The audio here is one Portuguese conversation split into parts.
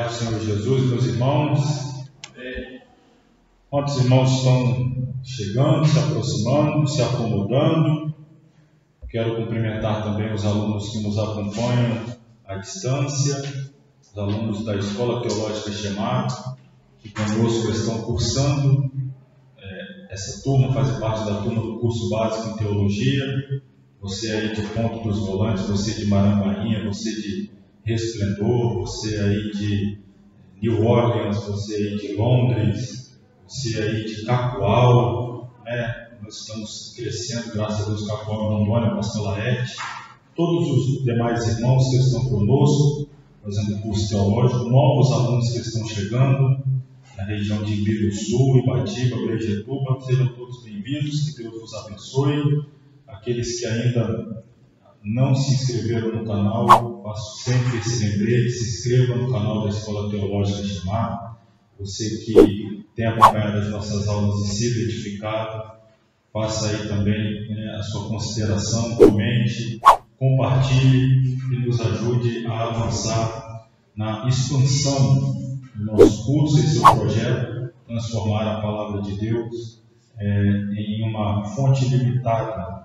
do Senhor Jesus, meus irmãos. Quantos irmãos estão chegando, se aproximando, se acomodando? Quero cumprimentar também os alunos que nos acompanham à distância, os alunos da Escola Teológica Shema, que conosco estão cursando. Essa turma faz parte da turma do curso básico em Teologia. Você aí de Ponto dos Volantes, você de Marambainha, você de Resplendor, você aí de New Orleans, você aí de Londres, você aí de Cacoal, Nós estamos crescendo, graças a Deus, Cacoal, Rondônia, Pastor Laerte, todos os demais irmãos que estão conosco, fazendo curso teológico, novos alunos que estão chegando na região de Ibiruçu, Ibatiba, Brejetuba, sejam todos bem-vindos, que Deus os abençoe. Aqueles que ainda não se inscreveram no canal, faço sempre esse lembrete: se inscreva no canal da Escola Teológica Shema. Você que tem acompanhado as nossas aulas e sido edificado, faça aí também a sua consideração, comente, compartilhe e nos ajude a avançar na expansão do nosso curso e seu projeto, transformar a Palavra de Deus em uma fonte limitada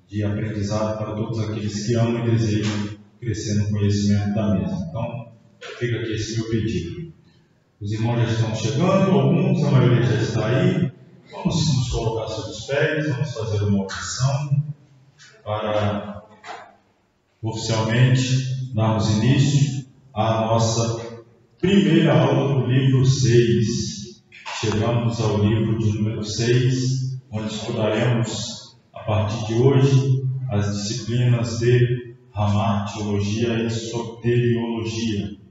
de aprendizado para todos aqueles que amam e desejam crescer no conhecimento da mesma. Então, fica aqui esse meu pedido. Os irmãos já estão chegando, alguns, a maioria já está aí. Vamos nos colocar sobre os pés, vamos fazer uma oração para oficialmente darmos início à nossa primeira aula do livro 6. Chegamos ao livro de número 6, onde estudaremos a partir de hoje as disciplinas de Ramá, Teologia e Soteriologia.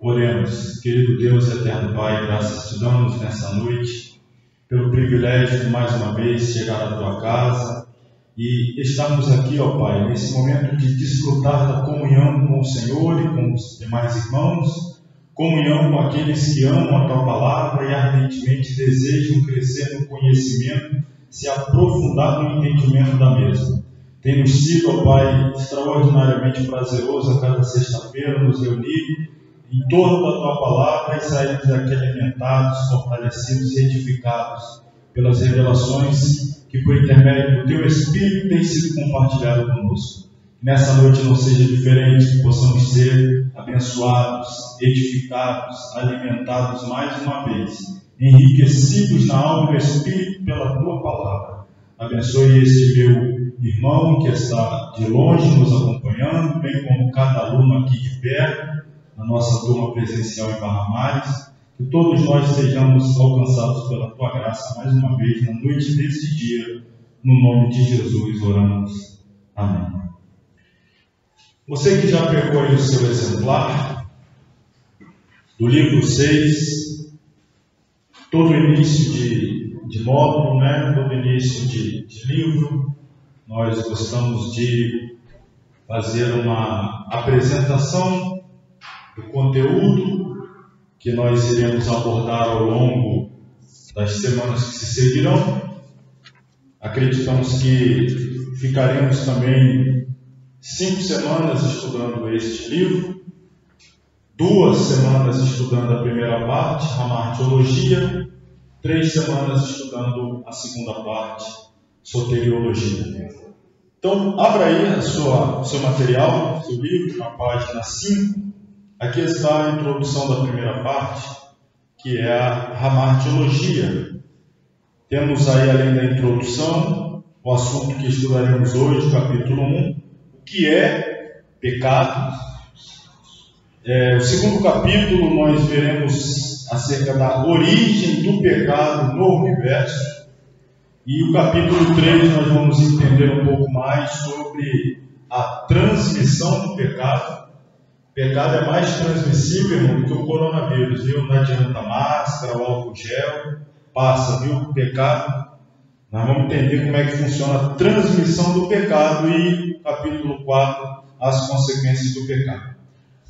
Oremos. Querido Deus, eterno Pai, graças te damos nessa noite pelo privilégio de mais uma vez chegar à tua casa e estarmos aqui, ó Pai, nesse momento de desfrutar da comunhão com o Senhor e com os demais irmãos, comunhão com aqueles que amam a tua palavra e ardentemente desejam crescer no conhecimento, se aprofundar no entendimento da mesma. Tem-nos sido, ó Pai, extraordinariamente prazeroso a cada sexta-feira nos reunir em torno da tua palavra e sairmos daqui alimentados, fortalecidos e edificados pelas revelações que, por intermédio do teu Espírito, têm sido compartilhadas conosco. Nessa noite não seja diferente, que possamos ser abençoados, edificados, alimentados mais uma vez, enriquecidos na alma e no Espírito pela tua palavra. Abençoe este meu irmão que está de longe nos acompanhando, bem como cada aluno aqui de perto, na nossa turma presencial em Barra Mares, que todos nós sejamos alcançados pela tua graça mais uma vez na noite deste dia, no nome de Jesus oramos. Amém. Você que já pegou aí o seu exemplar do livro 6, todo início de módulo, todo início de livro, nós gostamos de fazer uma apresentação do conteúdo que nós iremos abordar ao longo das semanas que se seguirão. Acreditamos que ficaremos também 5 semanas estudando este livro, 2 semanas estudando a primeira parte, Ramá, Teologia, 3 semanas estudando a segunda parte, Soteriologia. Então, abra aí o seu material, seu livro, na página 5. Aqui está a introdução da primeira parte, que é a Ramá, Teologia. Temos aí, além da introdução, o assunto que estudaremos hoje, capítulo 1, o que é pecado. O segundo capítulo nós veremos acerca da origem do pecado no universo. E o capítulo 3 nós vamos entender um pouco mais sobre a transmissão do pecado. O pecado é mais transmissível, irmão, do que o coronavírus, viu? Não adianta máscara, o álcool gel, passa, viu? O pecado. Nós vamos entender como é que funciona a transmissão do pecado e capítulo 4, as consequências do pecado.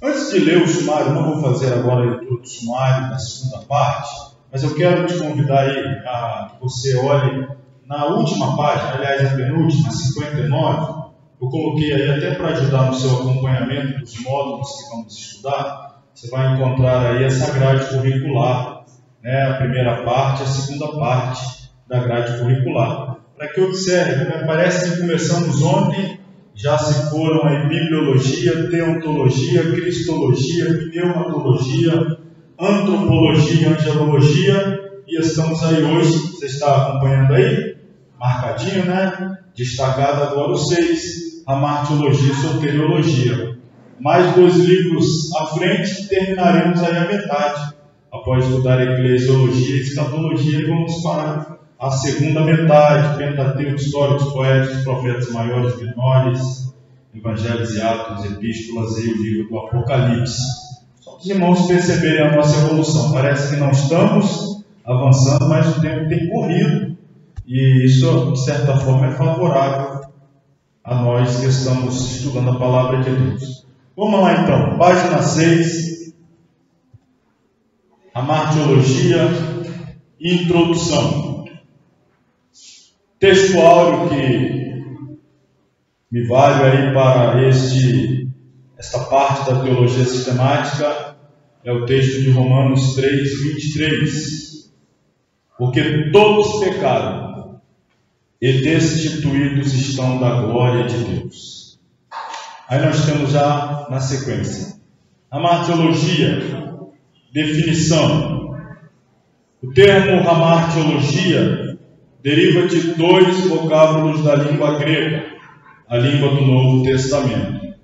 Antes de ler o sumário, não vou fazer agora a leitura do sumário da segunda parte, mas eu quero te convidar aí a que você olhe na última página, aliás, a penúltima, 59, eu coloquei aí até para ajudar no seu acompanhamento dos módulos que vamos estudar, você vai encontrar aí essa grade curricular, né? A primeira parte e a segunda parte da grade curricular. Para que observe, né? Parece que começamos ontem, já se foram aí bibliologia, teontologia, cristologia, pneumatologia, antropologia, angelologia, e estamos aí hoje, você está acompanhando aí? Marcadinho, né? Destacado agora o 6, a martiologia e soteriologia. Mais 2 livros à frente, terminaremos aí a metade. Após estudar eclesiologia e escatologia, e vamos para a segunda metade, Pentateuco, História dos Poetas, Profetas Maiores e Menores, Evangelhos e Atos, Epístolas e o livro do Apocalipse. Só para os irmãos perceberem a nossa evolução. Parece que não estamos avançando, mas o tempo tem corrido. E isso, de certa forma, é favorável a nós que estamos estudando a Palavra de Deus. Vamos lá então, página 6, a martiologia, introdução. Texto áureo que me vale aí para esta parte da teologia sistemática é o texto de Romanos 3, 23. Porque todos pecaram e destituídos estão da glória de Deus. Aí nós temos já na sequência a martiologia, definição. O termo hamartiologia deriva de 2 vocábulos da língua grega, a língua do Novo Testamento,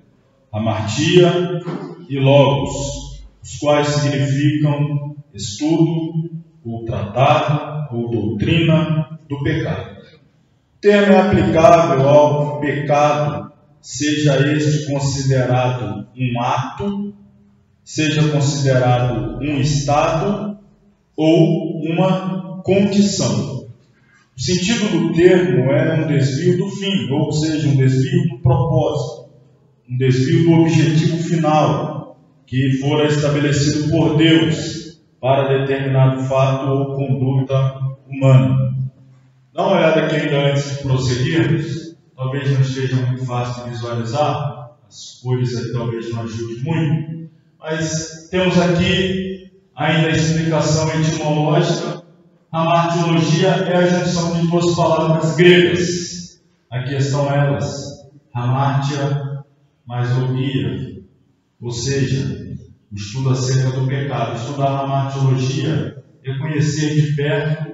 hamartia e logos, os quais significam estudo, ou tratado, ou doutrina do pecado. O termo é aplicável ao pecado, seja este considerado um ato, seja considerado um estado ou uma condição. O sentido do termo é um desvio do fim, ou seja, um desvio do propósito, um desvio do objetivo final que fora estabelecido por Deus para determinado fato ou conduta humana. Dá uma olhada aqui ainda antes de prosseguirmos. Talvez não esteja muito fácil de visualizar, as cores aí talvez não ajudem muito, mas temos aqui ainda a explicação etimológica. A martiologia é a junção de 2 palavras gregas. Aqui estão elas, hamartia mais logia, ou seja, o estudo acerca do pecado. Estudar a hamartiologia é conhecer de perto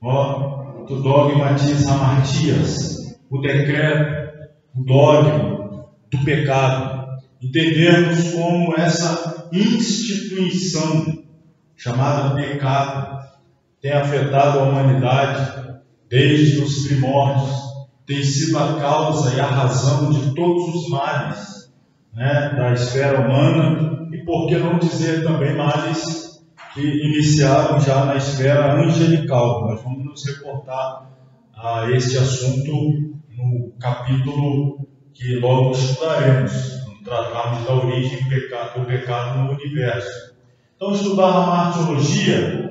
o dogmatis hamartias, o decreto, o dogma do pecado. Entendermos como essa instituição chamada pecado tem afetado a humanidade desde os primórdios, tem sido a causa e a razão de todos os males, né, da esfera humana, e por que não dizer também males que iniciaram já na esfera angelical. Nós vamos nos reportar a este assunto no capítulo que logo estudaremos, quando tratarmos da origem do pecado no universo. Então, estudar a martiologia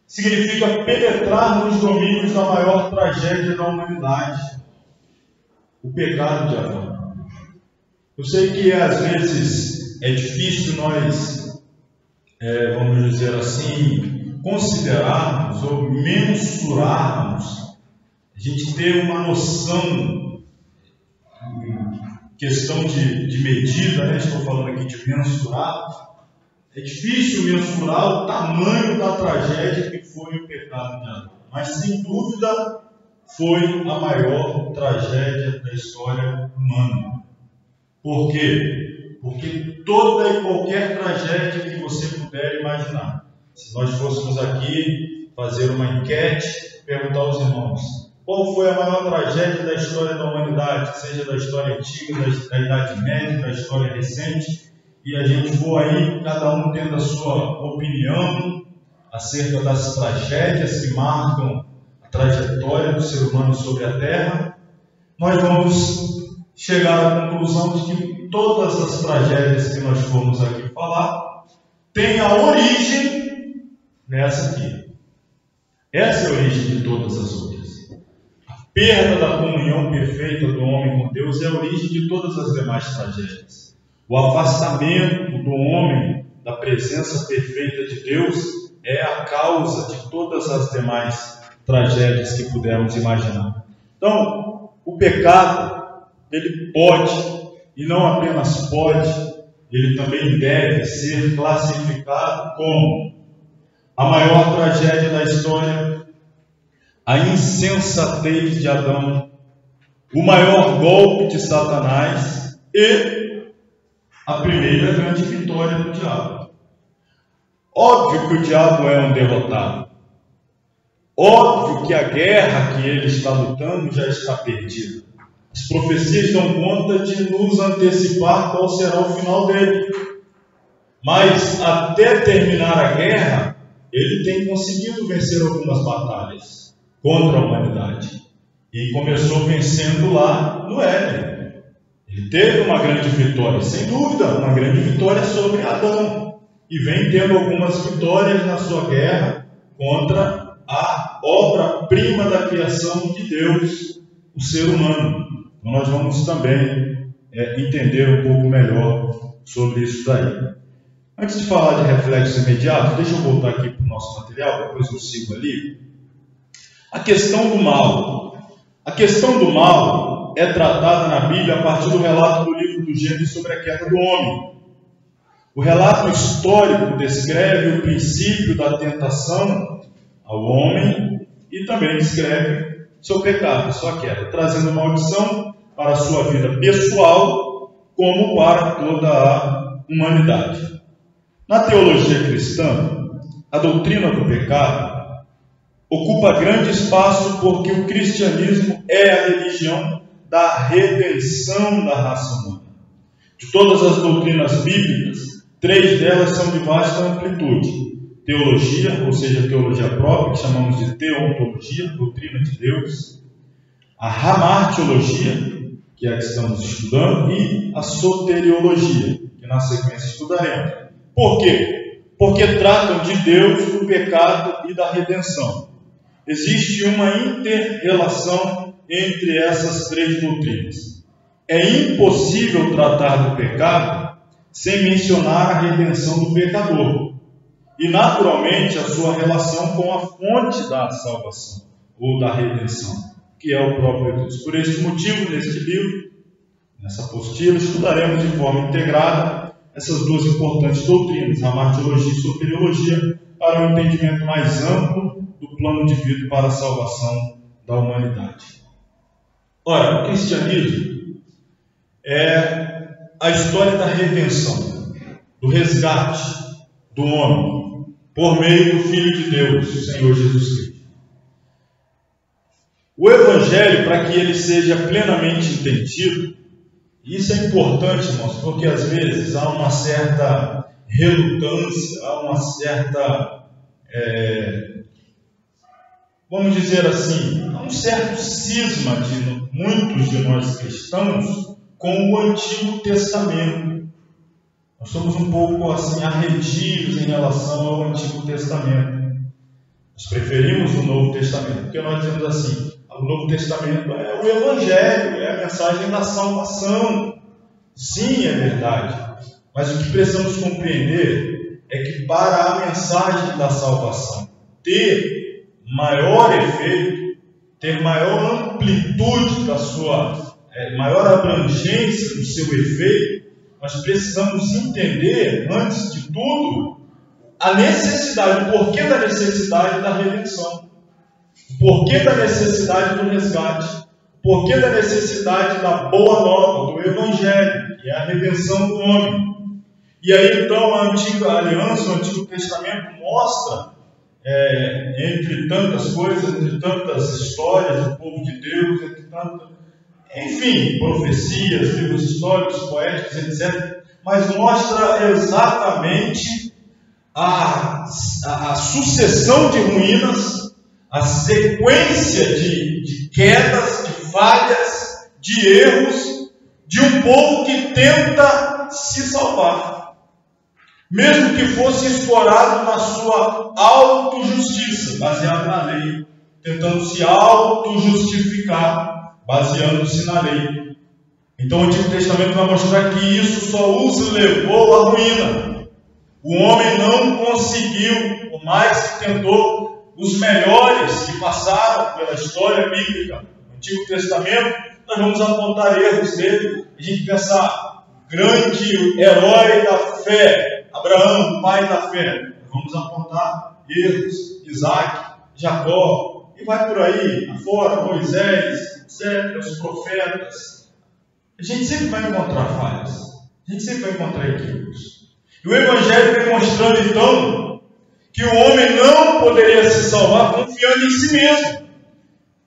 significa penetrar nos domínios da maior tragédia da humanidade, o pecado de Adão. Eu sei que às vezes é difícil nós, vamos dizer assim, considerarmos ou mensurarmos, a gente ter uma noção, questão de medida, né? Estou falando aqui de mensurar. É difícil mensurar o tamanho da tragédia que foi o pecado de Adão, mas sem dúvida foi a maior tragédia da história humana. Por quê? Porque toda e qualquer tragédia que você puder imaginar, se nós fôssemos aqui fazer uma enquete, perguntar aos irmãos, qual foi a maior tragédia da história da humanidade, seja da história antiga, da Idade Média, da história recente, e a gente for aí, cada um tendo a sua opinião acerca das tragédias que marcam a trajetória do ser humano sobre a Terra, nós vamos chegar à conclusão de que todas as tragédias que nós formos aqui falar têm a origem nessa aqui. Essa é a origem de todas as outras. A perda da comunhão perfeita do homem com Deus é a origem de todas as demais tragédias. O afastamento do homem da presença perfeita de Deus é a causa de todas as demais tragédias que pudermos imaginar. Então, o pecado, ele pode, e não apenas pode, ele também deve ser classificado como a maior tragédia da história, a insensatez de Adão, o maior golpe de Satanás e a primeira grande vitória do diabo. Óbvio que o diabo é um derrotado. Óbvio que a guerra que ele está lutando já está perdida. As profecias dão conta de nos antecipar qual será o final dele. Mas até terminar a guerra, ele tem conseguido vencer algumas batalhas contra a humanidade. E começou vencendo lá no Éden. Ele teve uma grande vitória, sem dúvida, uma grande vitória sobre Adão. E vem tendo algumas vitórias na sua guerra contra a obra-prima da criação de Deus, o ser humano. Então nós vamos também entender um pouco melhor sobre isso daí. Antes de falar de reflexos imediatos, deixa eu voltar aqui para o nosso material, depois eu sigo ali. A questão do mal. A questão do mal é tratada na Bíblia a partir do relato do livro do Gênesis sobre a queda do homem. O relato histórico descreve o princípio da tentação ao homem e também descreve seu pecado, sua queda, trazendo maldição para a sua vida pessoal como para toda a humanidade. Na teologia cristã, a doutrina do pecado ocupa grande espaço porque o cristianismo é a religião da redenção da raça humana. De todas as doutrinas bíblicas, 3 delas são de vasta amplitude. Teologia, ou seja, teologia própria, que chamamos de teontologia, doutrina de Deus. A hamartiologia, que é a que estamos estudando, e a soteriologia, que na sequência estudaremos. Por quê? Porque tratam de Deus, do pecado e da redenção. Existe uma inter-relação entre essas 3 doutrinas. É impossível tratar do pecado sem mencionar a redenção do pecador e, naturalmente, a sua relação com a fonte da salvação ou da redenção, que é o próprio Deus. Por este motivo, neste livro, nessa apostila, estudaremos de forma integrada essas 2 importantes doutrinas, a martirologia e soteriologia, para um entendimento mais amplo do plano divino para a salvação da humanidade. Ora, o cristianismo é a história da redenção, do resgate do homem, por meio do Filho de Deus, o Senhor Jesus Cristo. O Evangelho, para que ele seja plenamente entendido, isso é importante, irmãos, porque às vezes há uma certa relutância, há uma certa, vamos dizer assim, há um certo cisma de muitos de nós cristãos com o Antigo Testamento. Nós somos um pouco assim arredios em relação ao Antigo Testamento. Nós preferimos o Novo Testamento, porque nós dizemos assim, o Novo Testamento é o Evangelho, é a mensagem da salvação. Sim, é verdade. Mas o que precisamos compreender é que para a mensagem da salvação ter maior efeito, ter maior amplitude da sua, maior abrangência do seu efeito, nós precisamos entender, antes de tudo, a necessidade, o porquê da necessidade da redenção. O porquê da necessidade do resgate, o porquê da necessidade da boa nova, do Evangelho, que é a redenção do homem. E aí então a antiga aliança, o Antigo Testamento mostra, entre tantas coisas, entre tantas histórias do povo de Deus, entre tantas, enfim, profecias, livros históricos, poéticos, etc., mas mostra exatamente a sucessão de ruínas, a sequência de quedas, de falhas, de erros, de um povo que tenta se salvar, mesmo que fosse escorado na sua autojustiça, baseado na lei, tentando se autojustificar, baseando-se na lei. Então o Antigo Testamento vai mostrar que isso só os levou à ruína. O homem não conseguiu, por mais que tentou, os melhores que passaram pela história bíblica, no Antigo Testamento, nós vamos apontar erros dele. A gente pensar, grande herói da fé, Abraão, pai da fé. Vamos apontar erros, Isaac, Jacó, e vai por aí, afora, Moisés, etc., os profetas. A gente sempre vai encontrar falhas, a gente sempre vai encontrar equívocos. E o Evangelho vem mostrando então que o homem não poderia se salvar confiando em si mesmo.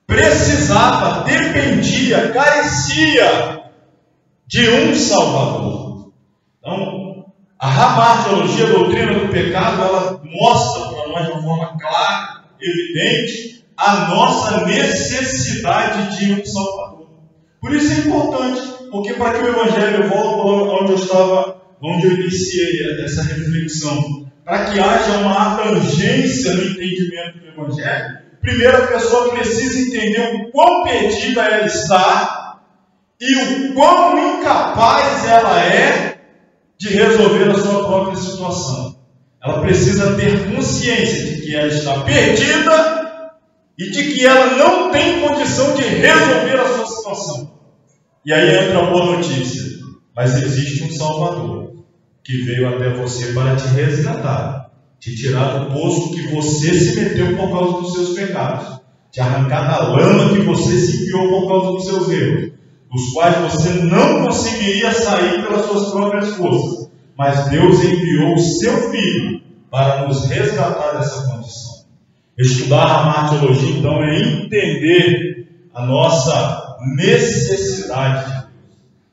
Precisava, dependia, carecia de um Salvador. Então, a ramartiologia, a doutrina do pecado, ela mostra para nós de uma forma clara, evidente, a nossa necessidade de um Salvador. Por isso é importante, porque para que o Evangelho volte onde eu iniciei essa reflexão, para que haja uma abrangência no entendimento do Evangelho, primeiro a pessoa precisa entender o quão perdida ela está e o quão incapaz ela é de resolver a sua própria situação. Ela precisa ter consciência de que ela está perdida e de que ela não tem condição de resolver a sua situação. E aí entra a boa notícia. Mas existe um Salvador que veio até você para te resgatar, te tirar do poço que você se meteu por causa dos seus pecados, te arrancar da lama que você se enfiou por causa dos seus erros, dos quais você não conseguiria sair pelas suas próprias forças. Mas Deus enviou o seu Filho para nos resgatar dessa condição. Estudar a martirologia, então, é entender a nossa necessidade de Deus.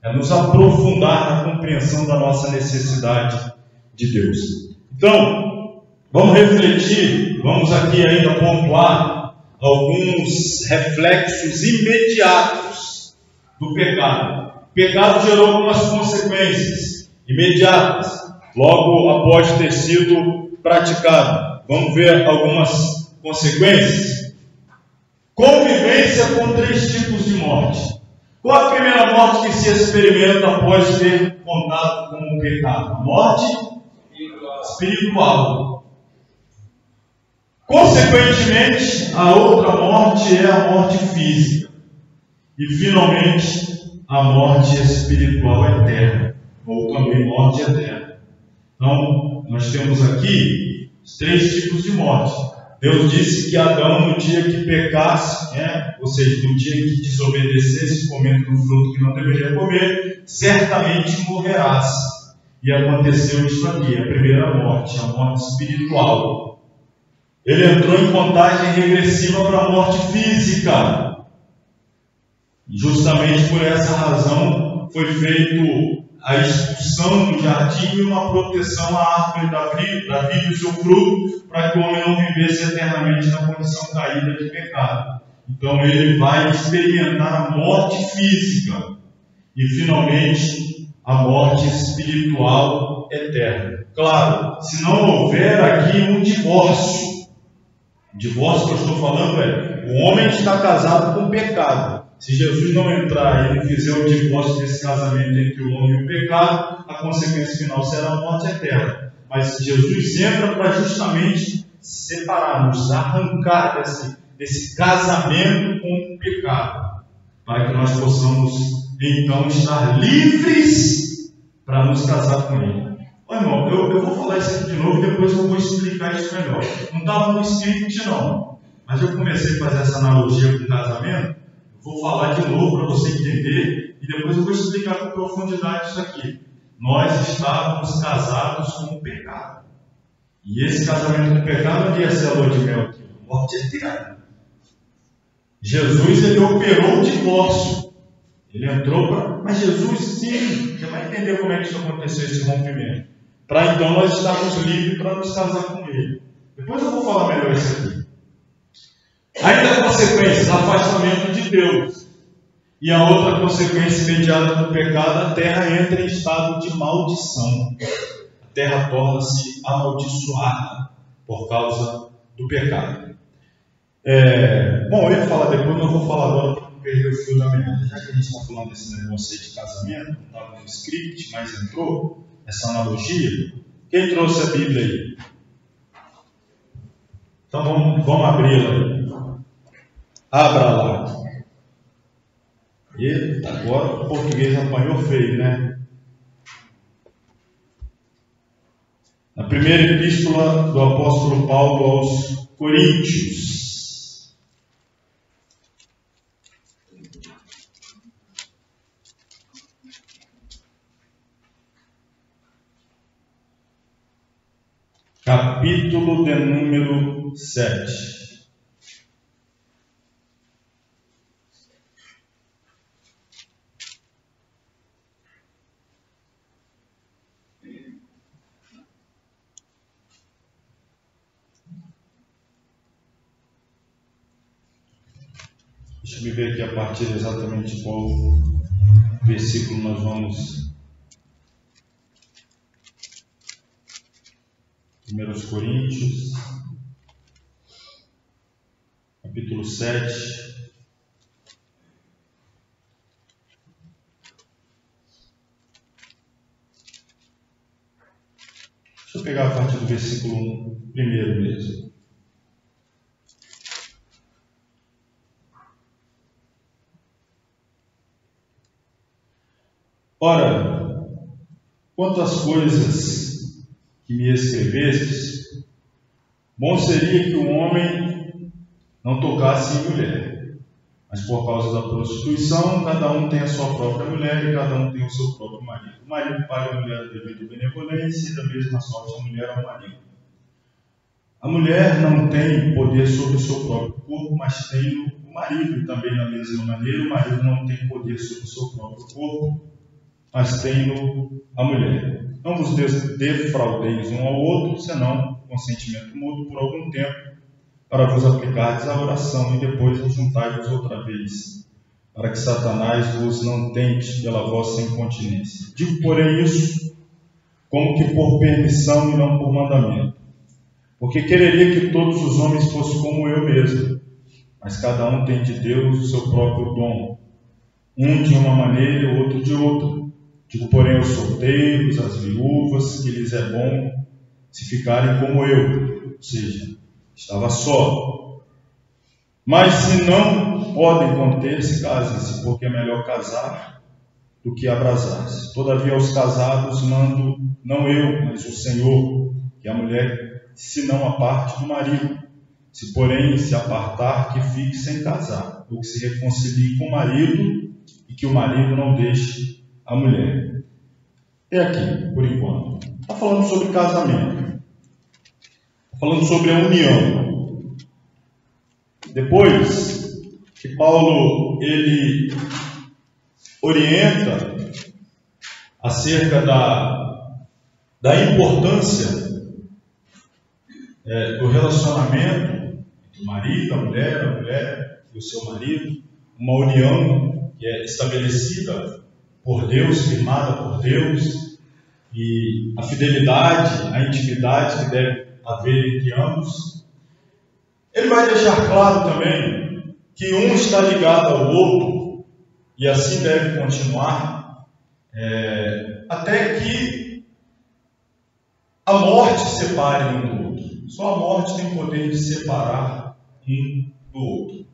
É nos aprofundar na compreensão da nossa necessidade de Deus. Então, vamos refletir, vamos aqui ainda pontuar alguns reflexos imediatos do pecado. O pecado gerou algumas consequências imediatas, logo após ter sido praticado. Vamos ver algumas consequências. Convivência com 3 tipos de morte. Qual a primeira morte que se experimenta após ter contato com o pecado? A morte espiritual. Consequentemente, a outra morte é a morte física. E, finalmente, a morte espiritual eterna, ou também morte eterna. Então, nós temos aqui os 3 tipos de morte. Deus disse que Adão, no dia que pecasse, ou seja, no dia que desobedecesse, comendo do fruto que não deveria comer, certamente morrerás. E aconteceu isso aqui, a primeira morte, a morte espiritual. Ele entrou em contagem regressiva para a morte física. Justamente por essa razão foi feito a expulsão do jardim e uma proteção à árvore da vida e o seu fruto, para que o homem não vivesse eternamente na condição caída de pecado. Então ele vai experimentar a morte física e finalmente a morte espiritual eterna. Claro, se não houver aqui um divórcio, o divórcio que eu estou falando é o homem está casado com o pecado. Se Jesus não entrar e ele fizer o divórcio desse casamento entre o homem e o pecado, a consequência final será a morte eterna. Mas Jesus entra para justamente separar, nos arrancar desse casamento com o pecado, para que nós possamos então estar livres para nos casar com Ele. Olha, irmão, eu vou falar isso aqui de novo e depois eu vou explicar isso melhor. Não estava no script não, mas eu comecei a fazer essa analogia com o casamento. Vou falar de novo para você entender e depois eu vou explicar com profundidade isso aqui. Nós estávamos casados com o pecado. E esse casamento com o pecado não ia ser a lua de mel aqui, morte eterna. Jesus, ele operou o divórcio. Ele entrou para... Mas Jesus, sim, você vai entender como é que isso aconteceu, esse rompimento. Para então nós estarmos livres para nos casar com Ele. Depois eu vou falar melhor isso aqui. Ainda consequências, afastamento de Deus. E a outra consequência imediata do pecado, a terra entra em estado de maldição. A terra torna-se amaldiçoada por causa do pecado. Bom, eu ia falar depois, mas eu vou falar agora para não perder o fio da meada. Já que a gente está falando desse negócio aí de casamento, não estava no script, mas entrou essa analogia. Quem trouxe a Bíblia aí? Então vamos abri-la aí. Abra lá. E agora o português apanhou feio, né? Na primeira epístola do apóstolo Paulo aos Coríntios. Capítulo de número 7. Deixa eu ver aqui a partir exatamente de qual versículo nós vamos. 1 Coríntios, capítulo 7. Deixa eu pegar a partir do versículo 1, primeiro mesmo. Ora, quanto às coisas que me escrevestes, bom seria que o homem não tocasse em mulher, mas por causa da prostituição, cada um tem a sua própria mulher e cada um tem o seu próprio marido. O marido paga a mulher devido à benevolência e da mesma sorte a mulher ao marido. A mulher não tem poder sobre o seu próprio corpo, mas tem o marido. E também da mesma maneira, o marido não tem poder sobre o seu próprio corpo, mas tem a mulher. Não vos defraudeis um ao outro, senão consentimento mútuo por algum tempo, para vos aplicardes à oração e depois vos juntai-vos outra vez, para que Satanás vos não tente pela vossa incontinência. Digo, porém, isso como que por permissão e não por mandamento, porque quereria que todos os homens fossem como eu mesmo, mas cada um tem de Deus o seu próprio dom, um de uma maneira e o outro de outra. Digo, porém, aos solteiros, às viúvas, que lhes é bom se ficarem como eu, ou seja, estava só. Mas se não podem conter-se, casem-se, porque é melhor casar do que abrasar-se. Todavia, aos casados mando, não eu, mas o Senhor, que a mulher se não aparte do marido. Se, porém, se apartar, que fique sem casar, ou que se reconcilie com o marido, e que o marido não deixe a mulher. É aqui, por enquanto. Está falando sobre casamento. Está falando sobre a união. Depois que Paulo ele orienta acerca da importância do relacionamento entre o marido, a mulher e o seu marido, uma união que é estabelecida por Deus, firmada por Deus, e a fidelidade, a intimidade que deve haver entre ambos. Ele vai deixar claro também que um está ligado ao outro, e assim deve continuar, até que a morte separe um do outro. Só a morte tem poder de separar um do outro.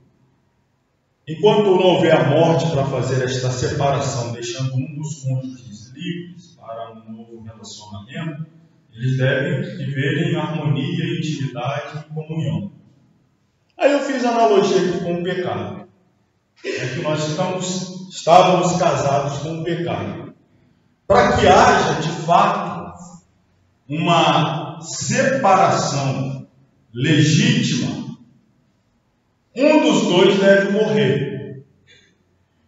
Enquanto não houver a morte para fazer esta separação, deixando um dos cônjuges livres para um novo relacionamento, eles devem viver em harmonia, intimidade e comunhão. Aí eu fiz a analogia aqui com o pecado. É que nós estávamos casados com o pecado. Para que haja, de fato, uma separação legítima, um dos dois deve morrer,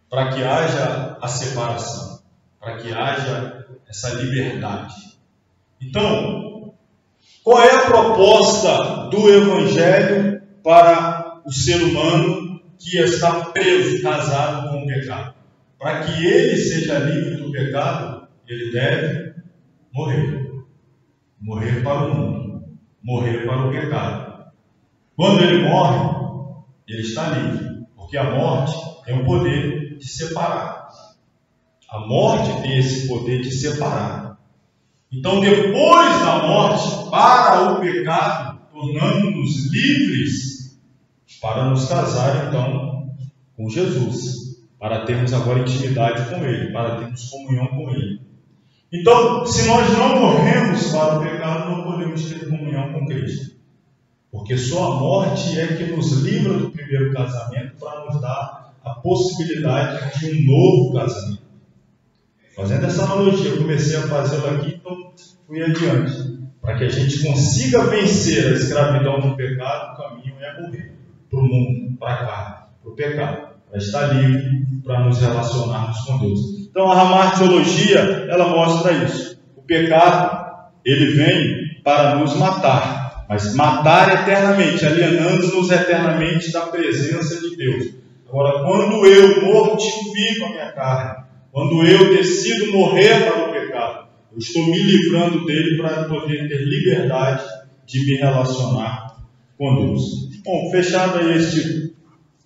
para que haja a separação, para que haja essa liberdade. Então, qual é a proposta do Evangelho para o ser humano que está preso, casado com o pecado? Para que ele seja livre do pecado, ele deve morrer. Morrer para o mundo, morrer para o pecado. Quando ele morre, ele está livre, porque a morte tem o poder de separar. A morte tem esse poder de separar. Então, depois da morte, para o pecado, tornando-nos livres para nos casar, então, com Jesus, para termos agora intimidade com Ele, para termos comunhão com Ele. Então, se nós não morremos para o pecado, não podemos ter comunhão com Cristo. Porque só a morte é que nos livra do primeiro casamento para nos dar a possibilidade de um novo casamento. Fazendo essa analogia, eu comecei a fazê-la aqui, então fui adiante. Para que a gente consiga vencer a escravidão do pecado, o caminho é morrer para o mundo, para cá, para o pecado, para estar livre, para nos relacionarmos com Deus. Então a ramartiologia, ela mostra isso. O pecado, ele vem para nos matar, mas matar eternamente, alienando-nos eternamente da presença de Deus. Agora, quando eu mortifico a minha carne, quando eu decido morrer para o pecado, eu estou me livrando dele para poder ter liberdade de me relacionar com Deus. Bom, fechado aí este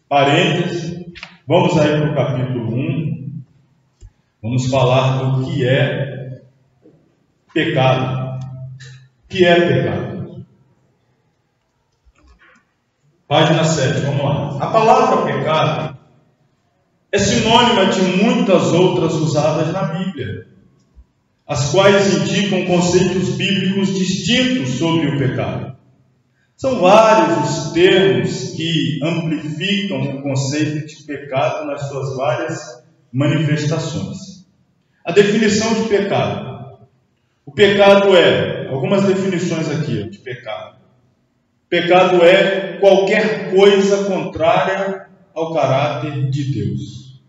parênteses, vamos aí para o capítulo 1. Vamos falar do que é pecado. O que é pecado? Página 7, vamos lá. A palavra pecado é sinônima de muitas outras usadas na Bíblia, as quais indicam conceitos bíblicos distintos sobre o pecado. São vários os termos que amplificam o conceito de pecado nas suas várias manifestações. A definição de pecado. O pecado é, algumas definições aqui de pecado. Pecado é qualquer coisa contrária ao caráter de Deus.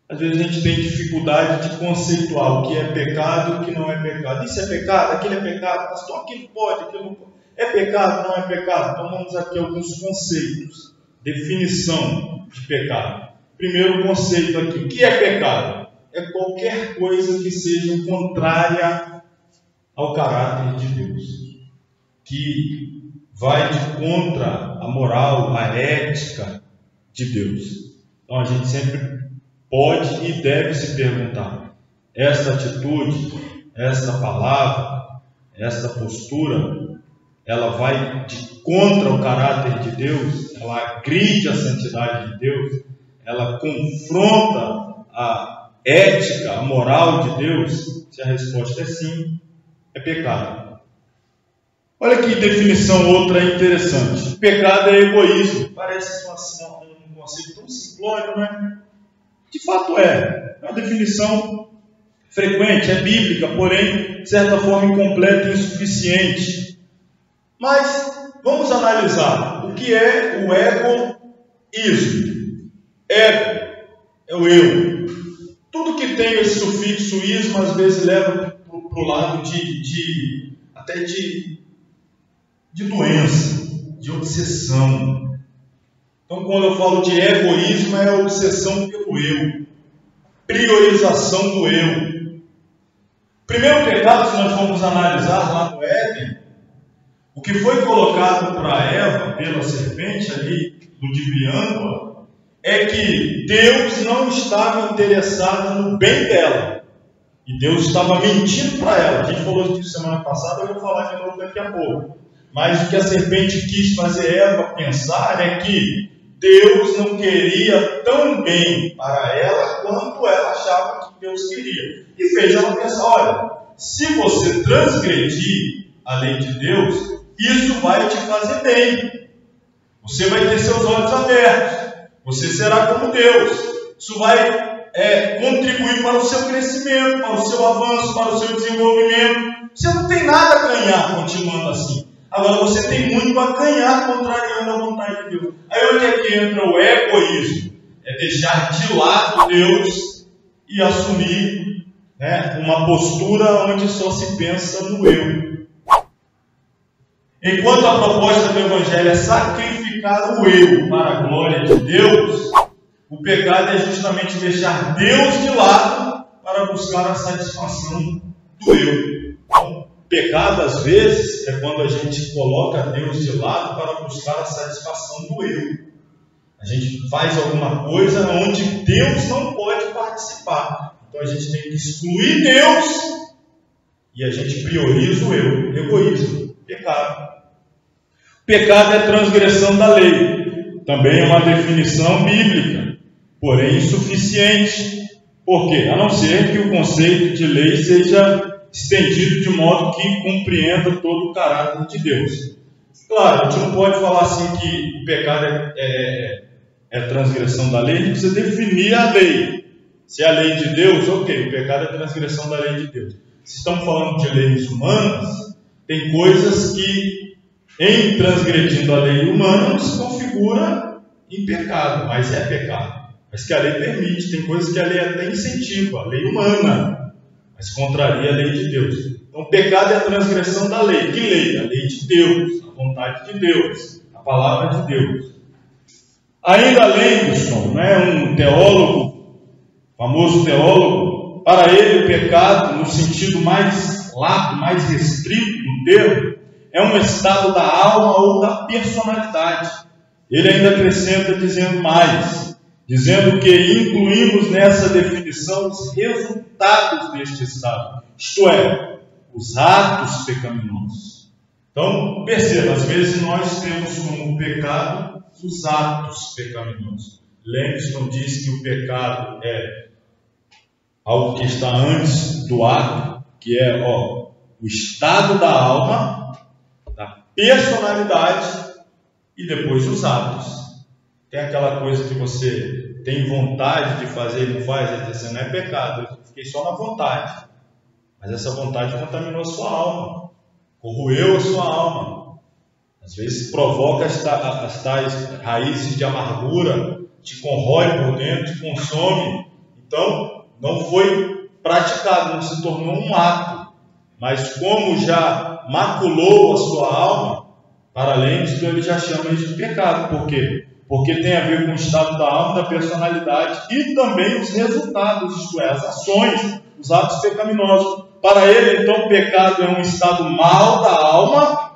Às vezes a gente tem dificuldade de conceituar o que é pecado e o que não é pecado. Isso é pecado, aquilo é pecado, pastor, aquilo pode, aquilo não pode. É pecado, não é pecado? Então vamos aqui alguns conceitos. Definição de pecado. Primeiro conceito aqui, o que é pecado? É qualquer coisa que seja contrária ao caráter de Deus, que vai de contra a moral, a ética de Deus. Então a gente sempre pode e deve se perguntar: esta atitude, esta palavra, esta postura, ela vai de contra o caráter de Deus? Ela agride a santidade de Deus? Ela confronta a ética, a moral de Deus? Se a resposta é sim, é pecado. Olha que definição outra interessante. Pecado é egoísmo. Parece um conceito tão simplório, né? De fato é uma definição frequente, é bíblica, porém, de certa forma, incompleta e insuficiente. Mas vamos analisar o que é o egoísmo. Ego é o eu. Tudo que tem esse sufixo ismo, às vezes leva para o lado até de doença, de obsessão. Então, quando eu falo de egoísmo, é a obsessão pelo eu, priorização do eu. Primeiro pecado, se nós formos analisar lá no Éden, o que foi colocado para Eva pela serpente ali, ludibriando-a, é que Deus não estava interessado no bem dela, e Deus estava mentindo para ela. A gente falou disso semana passada, eu vou falar de novo daqui a pouco. Mas o que a serpente quis fazer Eva pensar é que Deus não queria tão bem para ela quanto ela achava que Deus queria. E fez ela pensar: olha, se você transgredir a lei de Deus, isso vai te fazer bem. Você vai ter seus olhos abertos. Você será como Deus. Isso vai contribuir para o seu crescimento, para o seu avanço, para o seu desenvolvimento. Você não tem nada a ganhar continuando assim. Agora você tem muito a ganhar contrariando a vontade de Deus. Aí onde é que entra o egoísmo? É deixar de lado Deus e assumir uma postura onde só se pensa no eu. Enquanto a proposta do Evangelho é sacrificar o eu para a glória de Deus, o pecado é justamente deixar Deus de lado para buscar a satisfação do eu. Então, pecado, às vezes, é quando a gente coloca Deus de lado para buscar a satisfação do eu. A gente faz alguma coisa onde Deus não pode participar. Então a gente tem que excluir Deus e a gente prioriza o eu, egoísmo, pecado. Pecado é transgressão da lei. Também é uma definição bíblica, porém insuficiente. Por quê? A não ser que o conceito de lei seja estendido de modo que compreenda todo o caráter de Deus. Claro, a gente não pode falar assim que o pecado é transgressão da lei, a gente precisa definir a lei. Se é a lei de Deus, ok, o pecado é transgressão da lei de Deus. Se estamos falando de leis humanas, tem coisas que, em transgredindo a lei humana, não se configura em pecado, mas é pecado. Mas que a lei permite, tem coisas que a lei até incentiva, a lei humana, mas contraria a lei de Deus. Então, o pecado é a transgressão da lei. Que lei? A lei de Deus, a vontade de Deus, a palavra de Deus. Ainda Leibson, um teólogo, famoso teólogo, para ele o pecado, no sentido mais lato, mais restrito do termo, é um estado da alma ou da personalidade. Ele ainda acrescenta dizendo mais, dizendo que incluímos nessa definição os resultados deste estado, isto é, os atos pecaminosos. Então, perceba, às vezes nós temos como pecado os atos pecaminosos. Leibson diz que o pecado é algo que está antes do ato, que é o estado da alma, da personalidade e depois os atos. Tem aquela coisa que você tem vontade de fazer e não faz, aí você não é pecado, eu fiquei só na vontade. Mas essa vontade contaminou a sua alma, corroeu a sua alma. Às vezes provoca as tais raízes de amargura, te corrói por dentro, te consome. Então, não foi praticado, não se tornou um ato. Mas como já maculou a sua alma, para além disso, ele já chama isso de pecado. Por quê? Porque tem a ver com o estado da alma, da personalidade e também os resultados, isto é, as ações, os atos pecaminosos. Para ele, então, o pecado é um estado mau da alma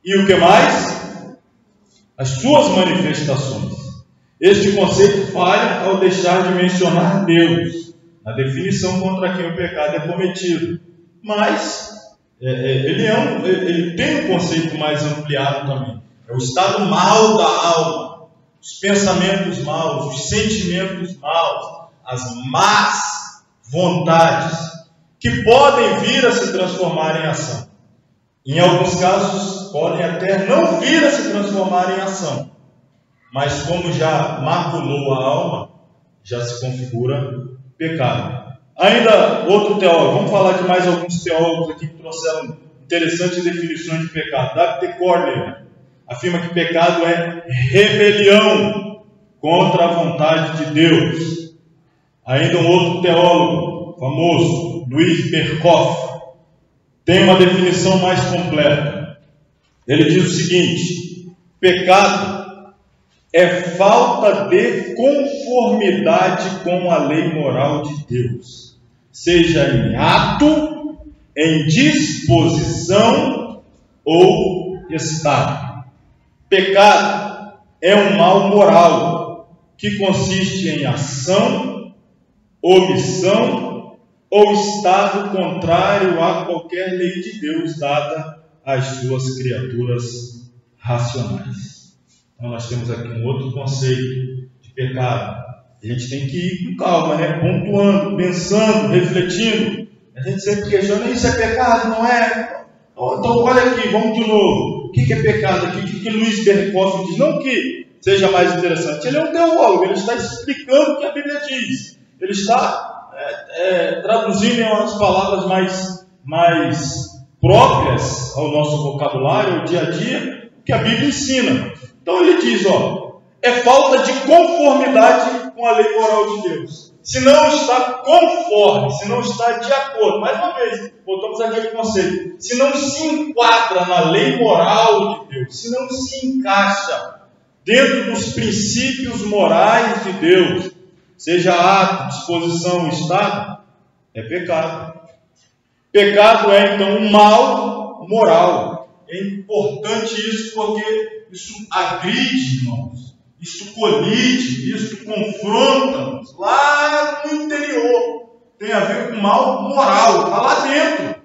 e o que mais? As suas manifestações. Este conceito falha ao deixar de mencionar Deus, na definição contra quem o pecado é cometido. Mas ele tem um conceito mais ampliado também. É o estado mau da alma, os pensamentos maus, os sentimentos maus, as más vontades, que podem vir a se transformar em ação. Em alguns casos, podem até não vir a se transformar em ação. Mas como já maculou a alma, já se configura pecado. Ainda outro teólogo, vamos falar de mais alguns teólogos aqui que trouxeram interessantes definições de pecado. David T. Corner afirma que pecado é rebelião contra a vontade de Deus. Ainda um outro teólogo famoso, Louis Berkhoff, tem uma definição mais completa. Ele diz o seguinte: pecado é falta de conformidade com a lei moral de Deus, seja em ato, em disposição ou estado. Pecado é um mal moral que consiste em ação, omissão ou estado contrário a qualquer lei de Deus dada às suas criaturas racionais. Então nós temos aqui um outro conceito de pecado. A gente tem que ir com calma, pontuando, pensando, refletindo. A gente sempre questiona, isso é pecado, não é? Então olha aqui, vamos de novo. O que é pecado aqui? O que Louis Berkhoff diz? Não que seja mais interessante. Ele é um teólogo, ele está explicando o que a Bíblia diz. Ele está traduzindo em umas palavras mais próprias ao nosso vocabulário, ao dia a dia, o que a Bíblia ensina. Então ele diz, é falta de conformidade com a lei moral de Deus. Se não está conforme, se não está de acordo, mais uma vez, voltamos àquele conceito, se não se enquadra na lei moral de Deus, se não se encaixa dentro dos princípios morais de Deus, seja ato, disposição, estado, é pecado. Pecado é então um mal moral. É importante isso porque isso agride, irmãos, isto colide, isto confronta-nos lá no interior. Tem a ver com mal moral, está lá dentro.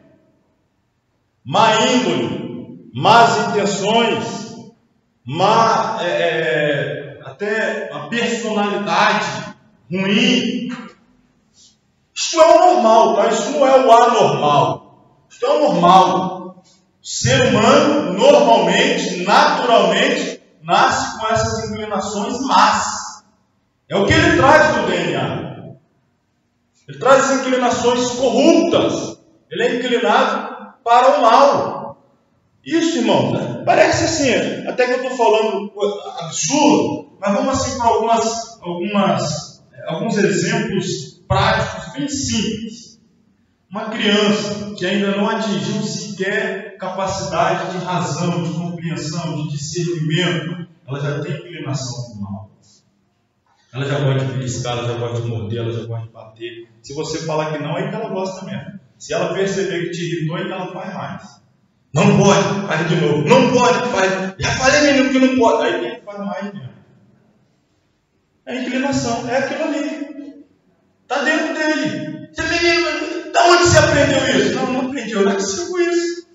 Má índole, más intenções, até a personalidade ruim. Isto é o normal, tá? Isso não é o anormal. Isto é o normal. O ser humano, normalmente, naturalmente, nasce com essas inclinações más. É o que ele traz do DNA. Ele traz as inclinações corruptas. Ele é inclinado para o mal. Isso, irmãos, né? Parece assim, até que eu estou falando absurdo, mas vamos assim para alguns exemplos práticos bem simples. Uma criança que ainda não atingiu sequer capacidade de razão, de compreensão, de discernimento, ela já tem inclinação para o mal. Ela já gosta de beliscar, ela já gosta de morder, ela já gosta de bater. Se você falar que não, é que ela gosta mesmo. Se ela perceber que te irritou, é que ela faz mais. Não pode, faz de novo. Não pode, faz. Já falei, menino, que não pode. Aí quem faz mais mesmo? É a inclinação, é aquilo ali. Está dentro dele. Você, menino, da onde você aprendeu isso? Não aprendi, eu nasci com isso.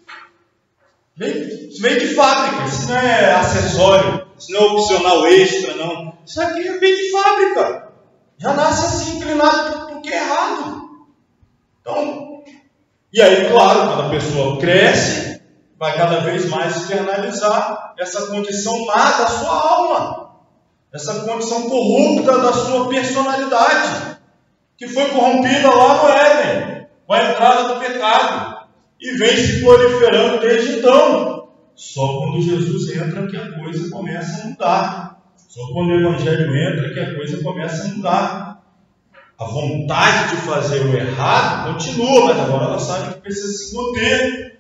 Isso veio de fábrica, isso não é acessório, isso não é opcional extra, não. Isso aqui vem de fábrica. Já nasce assim, inclinado, porque é errado. Então, e aí, claro, quando a pessoa cresce, vai cada vez mais externalizar essa condição má da sua alma, essa condição corrupta da sua personalidade, que foi corrompida lá no Éden, com a entrada do pecado, e vem se proliferando desde então. Só quando Jesus entra que a coisa começa a mudar. Só quando o Evangelho entra que a coisa começa a mudar. A vontade de fazer o errado continua, mas agora ela sabe que precisa se conter.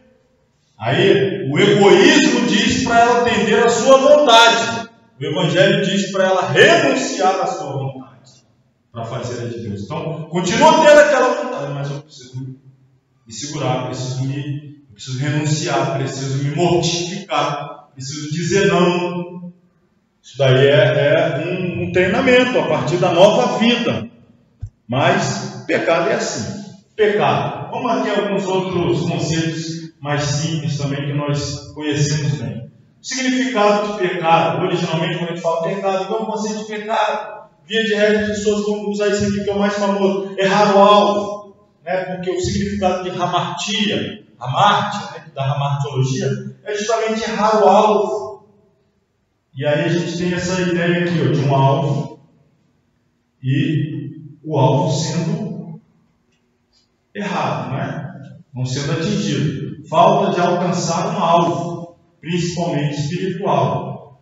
Aí o egoísmo diz para ela atender a sua vontade. O Evangelho diz para ela renunciar à sua vontade para fazer a de Deus. Então, continua tendo aquela vontade, mas eu preciso me segurar, preciso renunciar, preciso me mortificar, preciso dizer não. Isso daí é um treinamento a partir da nova vida. Mas pecado é assim. Pecado. Vamos aqui a alguns outros conceitos mais simples também que nós conhecemos bem. O significado de pecado. Originalmente, quando a gente fala pecado, qual é o conceito de pecado? Via de regra, as pessoas vão usar isso aqui que é o mais famoso. Errar o alvo. Porque o significado de hamartia, da hamartiologia, é justamente errar o alvo. E aí a gente tem essa ideia aqui de um alvo e o alvo sendo errado, não sendo atingido. Falta de alcançar um alvo, principalmente espiritual.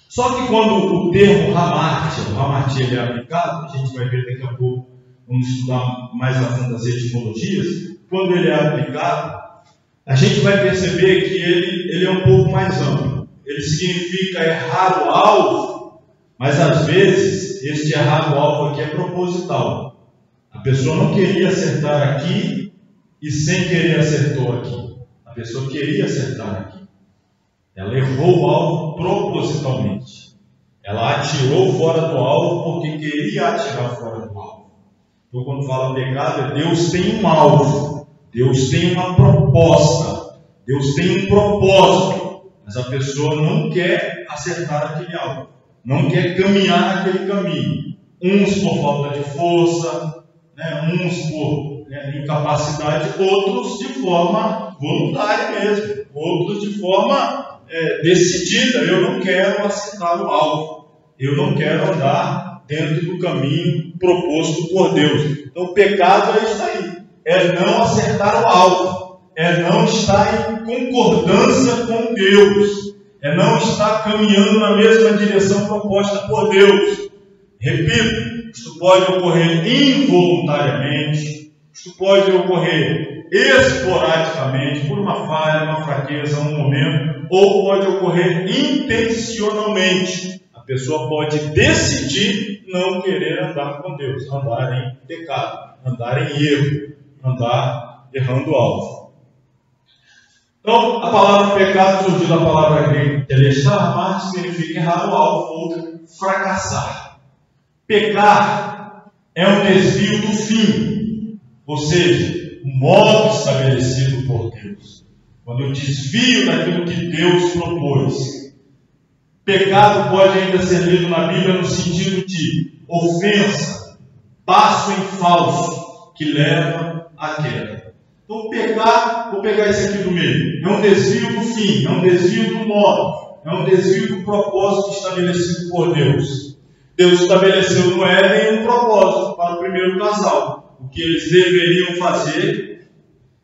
Só que quando o termo hamartia ele é aplicado, a gente vai ver daqui a pouco, vamos estudar mais a fundo as etimologias, quando ele é aplicado, a gente vai perceber que ele é um pouco mais amplo. Ele significa errar o alvo, mas às vezes este errar o alvo aqui é proposital. A pessoa não queria acertar aqui e sem querer acertou aqui. A pessoa queria acertar aqui. Ela errou o alvo propositalmente. Ela atirou fora do alvo porque queria atirar fora do alvo. Então, quando fala pecado, Deus tem um alvo, Deus tem uma proposta, Deus tem um propósito, mas a pessoa não quer acertar aquele alvo, não quer caminhar naquele caminho. Uns por falta de força, uns por incapacidade, outros de forma voluntária mesmo, outros de forma decidida. Eu não quero acertar o alvo, eu não quero andar dentro do caminho proposto por Deus. Então o pecado é isso aí, é não acertar o alvo, é não estar em concordância com Deus, é não estar caminhando na mesma direção proposta por Deus. Repito, isto pode ocorrer involuntariamente, isto pode ocorrer esporadicamente, por uma falha, uma fraqueza, um momento, ou pode ocorrer intencionalmente. A pessoa pode decidir não querer andar com Deus, andar em pecado, andar em erro, andar errando o alvo. Então, a palavra pecado surgiu da palavra grega telestarmar, que significa errar o alvo ou fracassar. Pecar é um desvio do fim, ou seja, o modo estabelecido por Deus. Quando eu desvio daquilo que Deus propôs. Pecado pode ainda ser lido na Bíblia no sentido de ofensa, passo em falso, que leva à queda. Então, pecar, vou pegar esse aqui do meio, é um desvio do fim, é um desvio do modo, é um desvio do propósito estabelecido por Deus. Deus estabeleceu no Éden um propósito para o primeiro casal. O que eles deveriam fazer,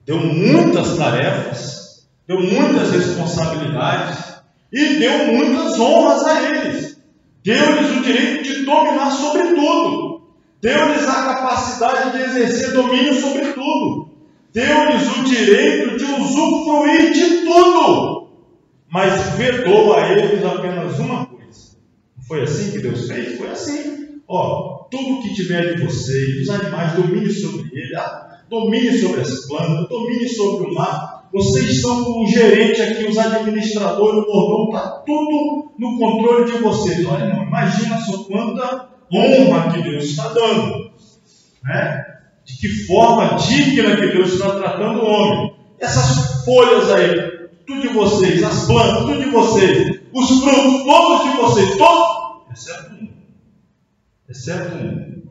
deu muitas tarefas, deu muitas responsabilidades e deu muitas honras a eles. Deu-lhes o direito de dominar sobre tudo. Deu-lhes a capacidade de exercer domínio sobre tudo. Deu-lhes o direito de usufruir de tudo. Mas vedou a eles apenas uma coisa. Não foi assim que Deus fez? Foi assim. Tudo que tiver de vocês, os animais, domine sobre ele, domine sobre as plantas, domine sobre o mar. Vocês são o gerente aqui, os administradores, o mordomo, está tudo no controle de vocês. Olha, irmão, imagina só quanta honra que Deus está dando, né? De que forma digna que Deus está tratando o homem. Essas folhas aí, tudo de vocês, as plantas, tudo de vocês, os frutos, todos de vocês, todos, exceto um.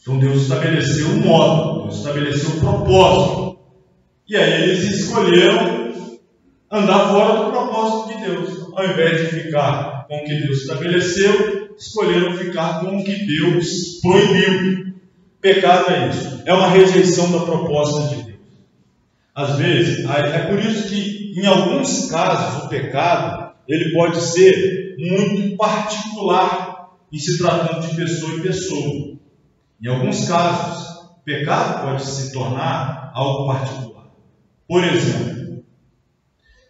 Então Deus estabeleceu um modo, Deus estabeleceu um propósito. E aí eles escolheram andar fora do propósito de Deus. Ao invés de ficar com o que Deus estabeleceu, escolheram ficar com o que Deus proibiu. Pecado é isso. É uma rejeição da proposta de Deus. Às vezes, é por isso que em alguns casos o pecado ele pode ser muito particular em se tratando de pessoa em pessoa. Em alguns casos, o pecado pode se tornar algo particular. Por exemplo,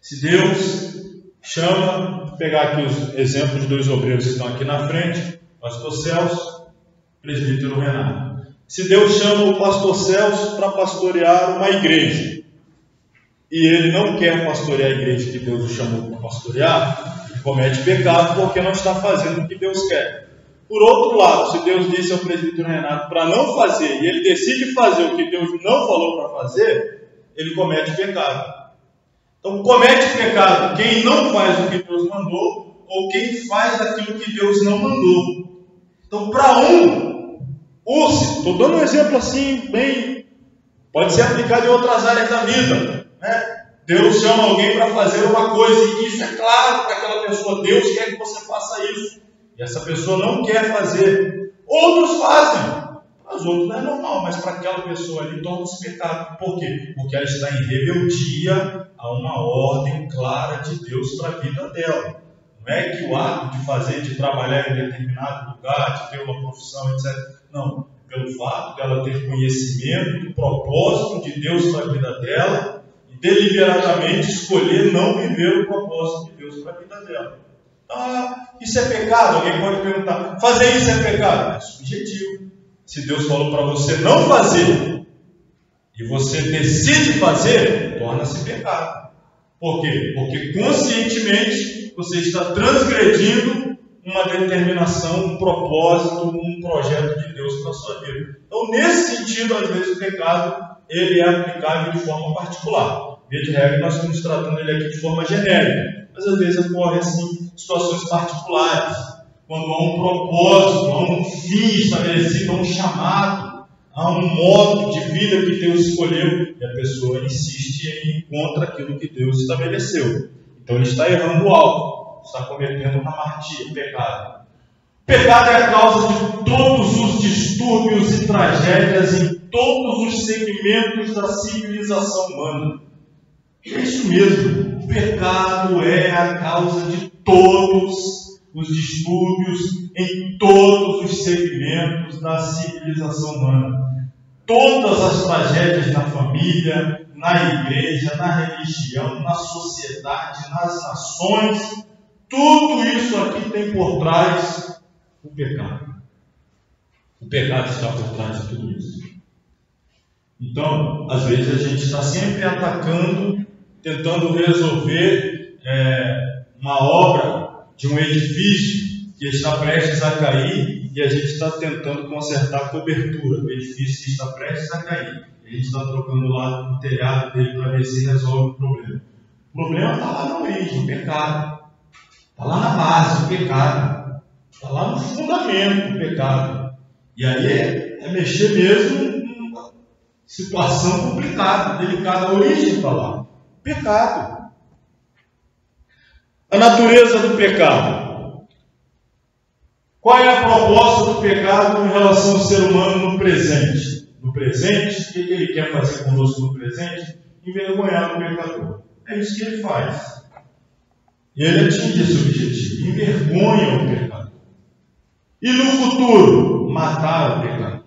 se Deus chama, vou pegar aqui os exemplos de dois obreiros que estão aqui na frente, pastor Celso, presbítero Renato. Se Deus chama o pastor Celso para pastorear uma igreja, e ele não quer pastorear a igreja que Deus o chamou para pastorear, ele comete pecado porque não está fazendo o que Deus quer. Por outro lado, se Deus disse ao presbítero Renato para não fazer, e ele decide fazer o que Deus não falou para fazer, ele comete pecado. Então, comete pecado quem não faz o que Deus mandou, ou quem faz aquilo que Deus não mandou. Então, para estou dando um exemplo assim, bem, pode ser aplicado em outras áreas da vida, né? Deus chama alguém para fazer uma coisa, e isso é claro para aquela pessoa, Deus quer que você faça isso, e essa pessoa não quer fazer. Outros fazem. Para os outros não é normal, mas para aquela pessoa ali torna-se pecado. Por quê? Porque ela está em rebeldia a uma ordem clara de Deus para a vida dela. Não é que o ato de fazer, de trabalhar em determinado lugar, de ter uma profissão, etc. Não, pelo fato de ela ter conhecimento do propósito de Deus para a vida dela e deliberadamente escolher não viver o propósito de Deus para a vida dela. Isso é pecado? Alguém pode perguntar, fazer isso é pecado? É subjetivo. Se Deus falou para você não fazer, e você decide fazer, torna-se pecado. Por quê? Porque conscientemente você está transgredindo uma determinação, um propósito, um projeto de Deus para a sua vida. Então, nesse sentido, às vezes o pecado ele é aplicável de forma particular. Via de regra, nós estamos tratando ele aqui de forma genérica, mas às vezes ocorre assim situações particulares, quando há um propósito, há um fim estabelecido, há um chamado, há um modo de vida que Deus escolheu, e a pessoa insiste em ir contra aquilo que Deus estabeleceu. Então ele está errando algo, está cometendo uma hamartia, pecado. Pecado é a causa de todos os distúrbios e tragédias em todos os segmentos da civilização humana. É isso mesmo, o pecado é a causa de todos os distúrbios em todos os segmentos da civilização humana. Todas as tragédias na família, na igreja, na religião, na sociedade, nas nações, tudo isso aqui tem por trás o pecado. O pecado está por trás de tudo isso. Então, às vezes a gente está sempre atacando tentando resolver uma obra de um edifício que está prestes a cair e a gente está tentando consertar a cobertura do edifício que está prestes a cair. A gente está trocando lá o telhado dele para ver se resolve o problema. O problema está lá na origem, o pecado. Está lá na base, o pecado. Está lá no fundamento, o pecado. E aí é mexer mesmo numa situação complicada, delicada. A origem está lá. Pecado. A natureza do pecado. Qual é a proposta do pecado em relação ao ser humano no presente? No presente, o que ele quer fazer conosco no presente? Envergonhar o pecador. É isso que ele faz. E ele atinge esse objetivo. Envergonha o pecador. E no futuro, matar o pecador.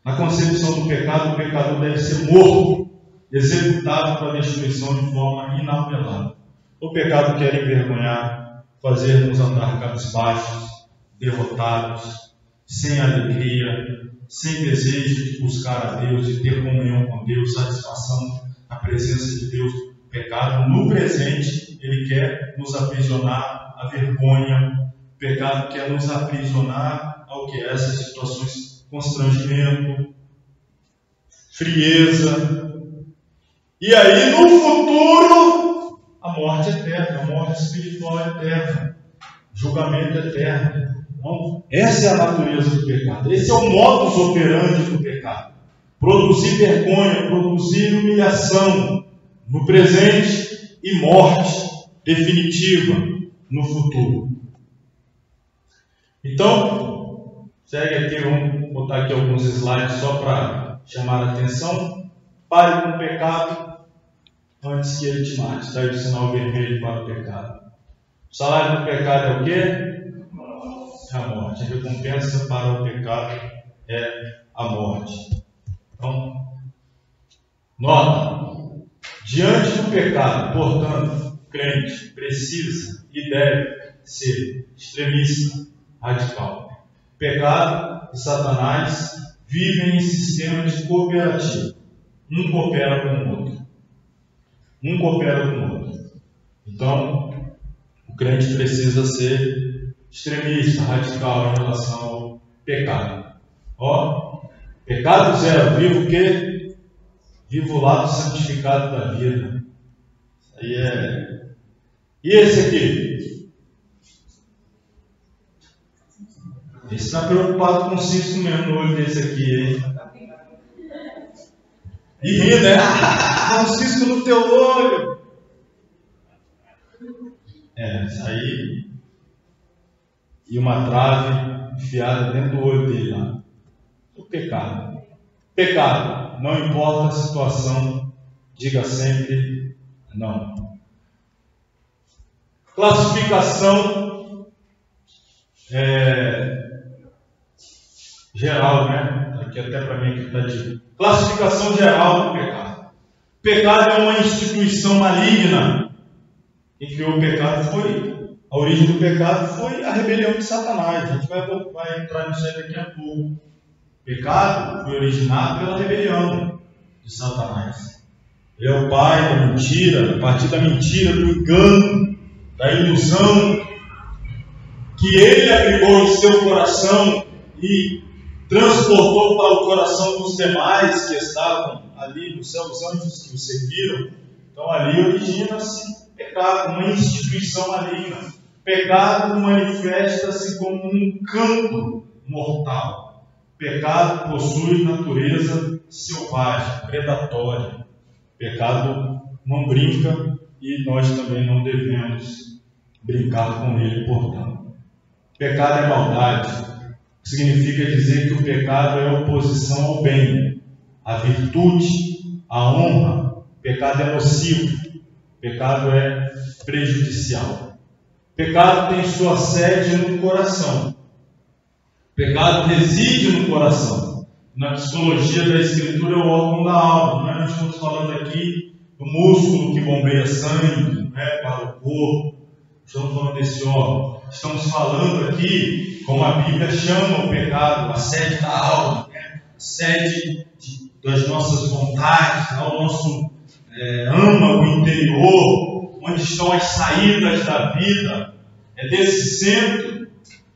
Na concepção do pecado, o pecador deve ser morto, executado para a destruição de forma inapelável. O pecado quer envergonhar, fazer-nos andar cabisbaixos, derrotados, sem alegria, sem desejo de buscar a Deus, de ter comunhão com Deus, satisfação na presença de Deus. O pecado, no presente, ele quer nos aprisionar à vergonha. O pecado quer nos aprisionar ao que é essas situações, constrangimento, frieza. E aí, no futuro, a morte eterna, a morte espiritual eterna, julgamento eterno. Então, essa é a natureza do pecado. Esse é o modus operandi do pecado. Produzir vergonha, produzir humilhação no presente e morte definitiva no futuro. Então, segue aqui, vamos botar aqui alguns slides só para chamar a atenção. Pare com o pecado antes que ele te mate. Está aí o sinal vermelho para o pecado. O salário do pecado é o quê? É a morte. A recompensa para o pecado é a morte. Então, nota. Diante do pecado, portanto, o crente precisa e deve ser extremista, radical. Pecado e Satanás vivem em sistemas de cooperativa. Um coopera com o outro. Um coopera com o outro. Então, o crente precisa ser extremista, radical em relação ao pecado. Pecado zero. Vivo o quê? Vivo o lado santificado da vida. Isso aí é. E esse aqui? Esse está preocupado com o cisco mesmo no olho desse aqui, hein? E ri, né? Um cisco no teu olho. Isso aí. E uma trave enfiada dentro do olho dele lá. O pecado. Pecado. Não importa a situação, diga sempre não. Classificação geral, né? Aqui até para mim aqui está dito. Classificação geral do pecado. Pecado é uma instituição maligna. Quem criou o pecado foi. A origem do pecado foi a rebelião de Satanás. A gente vai entrar nisso aí daqui a pouco. O pecado foi originado pela rebelião de Satanás. Ele é o pai da mentira, a partir da mentira, do engano, da ilusão que ele abrigou em seu coração e transportou para o coração dos demais que estavam ali nos céus, os anjos que o serviram. Então ali origina-se pecado, uma instituição maligna. Pecado manifesta-se como um canto mortal. Pecado possui natureza selvagem, predatória. Pecado não brinca e nós também não devemos brincar com ele, portanto. Pecado é maldade. Significa dizer que o pecado é oposição ao bem, à virtude, à honra. Pecado é nocivo. Pecado é prejudicial. Pecado tem sua sede no coração. Pecado reside no coração. Na psicologia da Escritura é o órgão da alma. Não estamos falando aqui do músculo que bombeia sangue para o corpo. Estamos falando desse órgão. Estamos falando aqui, como a Bíblia chama o pecado, a sede da alma, a sede das nossas vontades, o nosso ama o interior, onde estão as saídas da vida, é desse centro,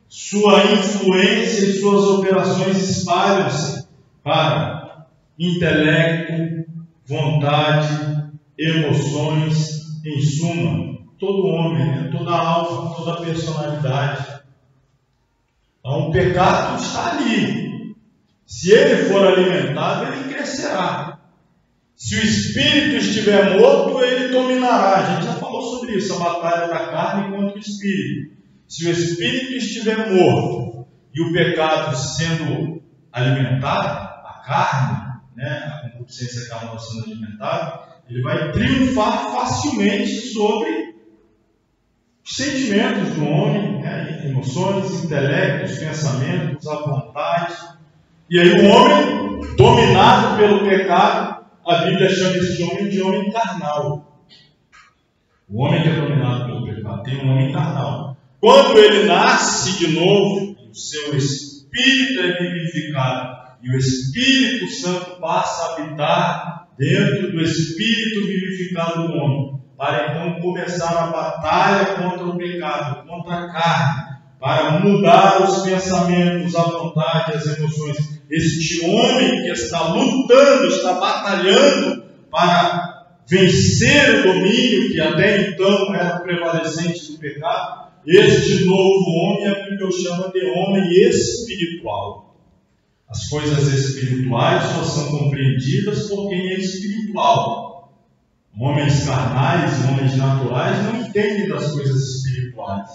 sua influência e suas operações espalham-se para intelecto, vontade, emoções, em suma, todo homem, toda alma, toda personalidade. Então o pecado está ali. Se ele for alimentado, ele crescerá. Se o espírito estiver morto, ele dominará. A gente já falou sobre isso, a batalha da carne contra o espírito. Se o espírito estiver morto e o pecado sendo alimentado, a carne, a concupiscência carnal sendo alimentada, ele vai triunfar facilmente sobre os sentimentos do homem, emoções, intelectos, pensamentos, a vontade. E aí o homem, dominado pelo pecado, a Bíblia chama esse homem de homem carnal. O homem que é dominado pelo pecado tem um homem carnal. Quando ele nasce de novo, o seu espírito é vivificado e o Espírito Santo passa a habitar dentro do espírito vivificado do homem, para então começar a batalha contra o pecado, contra a carne, para mudar os pensamentos, a vontade, as emoções. Este homem que está lutando, está batalhando para vencer o domínio que até então era prevalecente do pecado, este novo homem a Bíblia chama de homem espiritual. As coisas espirituais só são compreendidas por quem é espiritual. Homens carnais, homens naturais não entendem das coisas espirituais.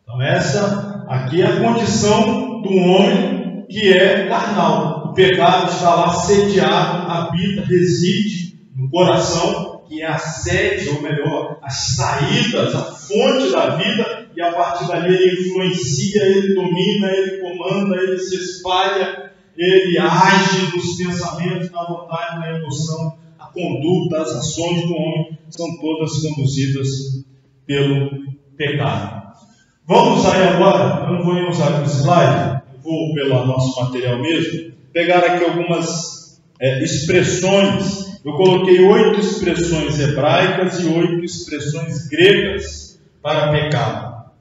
Então essa aqui é a condição do homem que é carnal. O pecado está lá sediado, habita, reside no coração, que é a sede, ou melhor, as saídas, a fonte da vida, e a partir dali ele influencia, ele domina, ele comanda, ele se espalha, ele age nos pensamentos, na vontade, na emoção, a conduta, as ações do homem são todas conduzidas pelo pecado. Vamos aí agora, eu não vou usar o slide, eu vou pelo nosso material mesmo, pegar aqui algumas expressões. Eu coloquei 8 expressões hebraicas e 8 expressões gregas para pecado.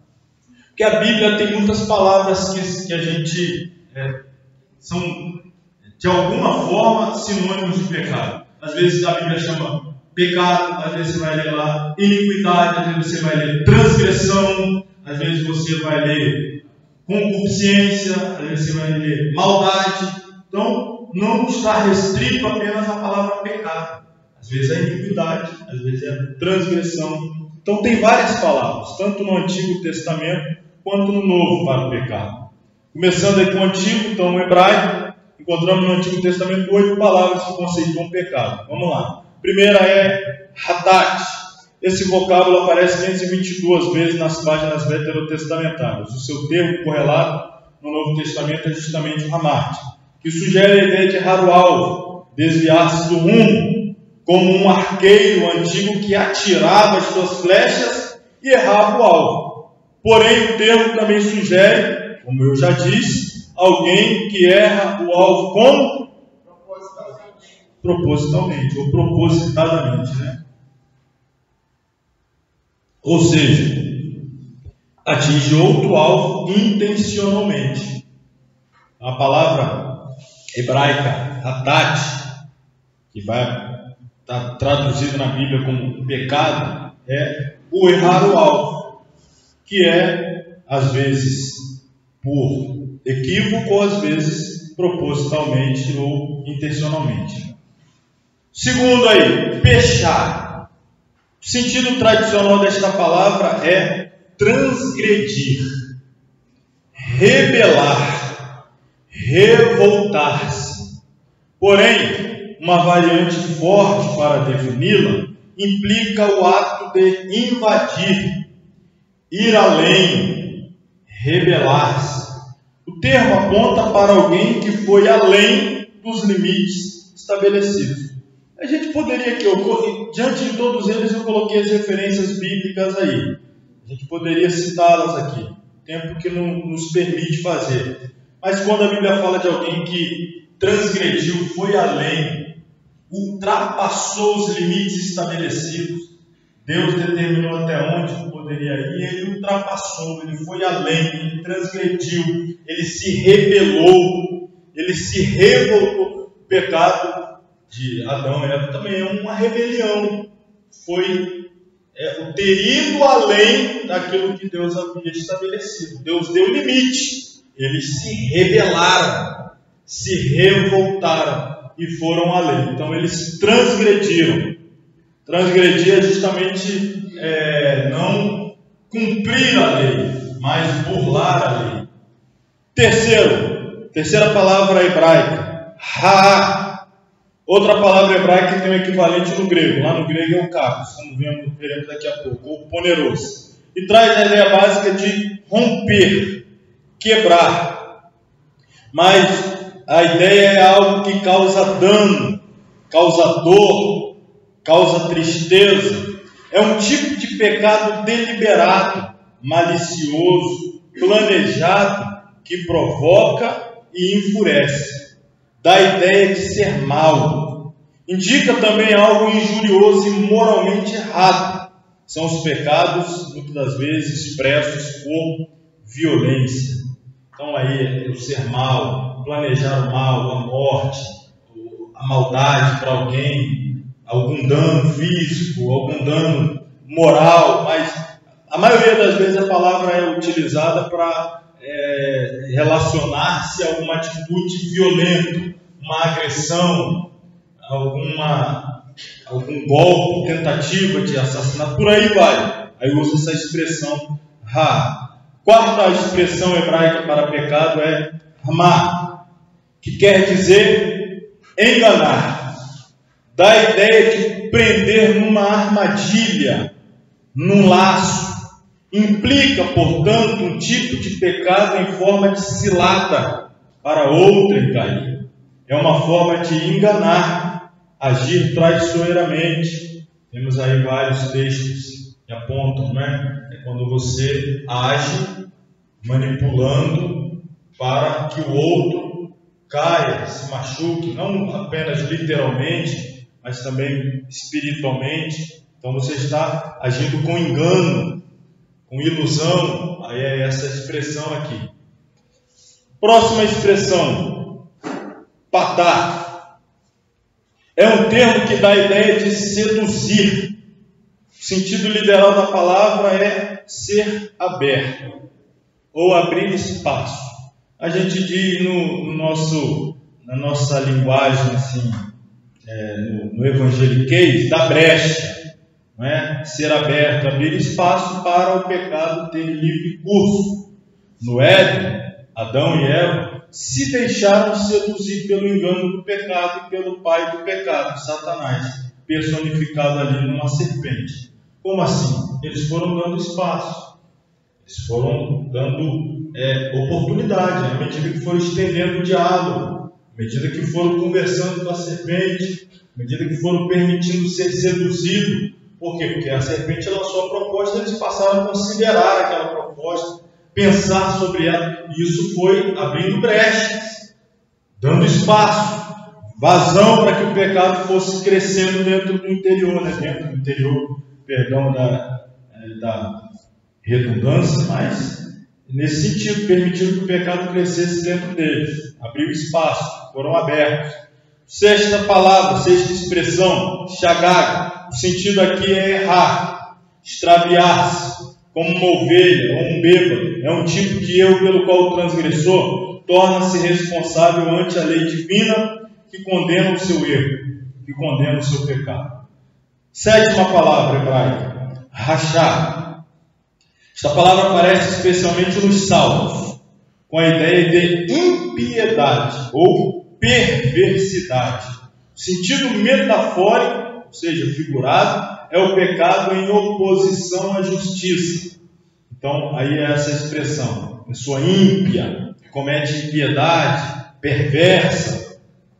Porque a Bíblia tem muitas palavras que a gente são, de alguma forma, sinônimos de pecado. Às vezes a Bíblia chama pecado, às vezes você vai ler lá iniquidade, às vezes você vai ler transgressão, às vezes você vai ler concupiscência, às vezes você vai ler maldade. Então, não está restrito apenas à palavra pecado. Às vezes é iniquidade, às vezes é transgressão. Então, tem várias palavras, tanto no Antigo Testamento quanto no Novo para o pecado. Começando aí com o Antigo, então no hebraico, encontramos no Antigo Testamento 8 palavras que conceituam pecado. Vamos lá. A primeira é hatat. Esse vocábulo aparece 522 vezes nas páginas veterotestamentárias. O seu termo correlato no Novo Testamento é justamente o hamat, que sugere a ideia de errar o alvo, desviar-se do rumo, como um arqueiro antigo que atirava as suas flechas e errava o alvo. Porém, o termo também sugere, como eu já disse, alguém que erra o alvo como? Propositalmente, ou propositadamente, Ou seja, atinge outro alvo intencionalmente. A palavra hebraica hatat, que vai estar traduzido na Bíblia como pecado, é o errar o alvo, que é, às vezes, por equívoco, ou às vezes, propositalmente ou intencionalmente. Segundo aí, pechar. O sentido tradicional desta palavra é transgredir, rebelar, revoltar-se. Porém, uma variante forte para defini-la implica o ato de invadir, ir além, rebelar-se. O termo aponta para alguém que foi além dos limites estabelecidos. A gente poderia aqui, diante de todos eles, eu coloquei as referências bíblicas aí. A gente poderia citá-las aqui, tempo que não nos permite fazer. Mas quando a Bíblia fala de alguém que transgrediu, foi além, ultrapassou os limites estabelecidos. Deus determinou até onde poderia ir, e ele ultrapassou, ele foi além, ele transgrediu, ele se rebelou, ele se revoltou. O pecado de Adão e Eva também é uma rebelião, foi o ter ido além daquilo que Deus havia estabelecido. Deus deu limite, eles se rebelaram, se revoltaram e foram além. Então eles transgrediram. Transgredir é justamente não cumprir a lei, mas burlar a lei. Terceira palavra hebraica, ha. Outra palavra hebraica que tem um equivalente no grego. Lá no grego é o capos, como veremos daqui a pouco, ou poneros. E traz a ideia básica de romper, quebrar. Mas a ideia é algo que causa dano, causa dor, causa tristeza. É um tipo de pecado deliberado, malicioso, planejado, que provoca e enfurece. Dá a ideia de ser mal. Indica também algo injurioso e moralmente errado. São os pecados, muitas das vezes, expressos por violência. Então aí, o ser mal, planejar o mal, a morte, a maldade para alguém, algum dano físico, algum dano moral, mas a maioria das vezes a palavra é utilizada para relacionar-se a uma atitude violenta, uma agressão, algum golpe, tentativa de assassinato, por aí vai. Aí usa essa expressão ha. Quarta expressão hebraica para pecado é ramá, que quer dizer enganar. Dá a ideia de prender numa armadilha, num laço. Implica, portanto, um tipo de pecado em forma de cilada para outrem cair. É uma forma de enganar, agir traiçoeiramente. Temos aí vários textos que apontam, né? É quando você age manipulando para que o outro caia, se machuque, não apenas literalmente, mas também espiritualmente. Então você está agindo com engano, com ilusão. Aí é essa expressão aqui. Próxima expressão, patar. É um termo que dá a ideia de seduzir. O sentido literal da palavra é ser aberto ou abrir espaço. A gente diz na nossa linguagem, assim, no evangeliquez, da brecha, não é? Ser aberto, abrir espaço para o pecado ter livre curso. No Éden, Adão e Eva se deixaram seduzir pelo engano do pecado e pelo pai do pecado, Satanás, personificado ali numa serpente. Como assim? Eles foram dando espaço, eles foram dando oportunidade, à medida que foram estendendo o diálogo, à medida que foram conversando com a serpente, à medida que foram permitindo ser seduzidos. Por quê? Porque a serpente lançou a proposta, eles passaram a considerar aquela proposta, pensar sobre ela, e isso foi abrindo brechas, dando espaço, vazão para que o pecado fosse crescendo dentro do interior, né? Dentro do interior, perdão da redundância, mas nesse sentido, permitindo que o pecado crescesse dentro deles, abriu espaço, foram abertos. Sexta expressão, shagag, o sentido aqui é errar, extraviar-se, como uma ovelha ou um bêbado. É um tipo de erro pelo qual o transgressor torna-se responsável ante a lei divina que condena o seu erro, que condena o seu pecado. Sétima palavra hebraica, rachar. Esta palavra aparece especialmente nos Salmos, com a ideia de impiedade ou perversidade. O sentido metafórico, ou seja, figurado, é o pecado em oposição à justiça. Então, aí é essa expressão, pessoa ímpia, que comete impiedade, perversa,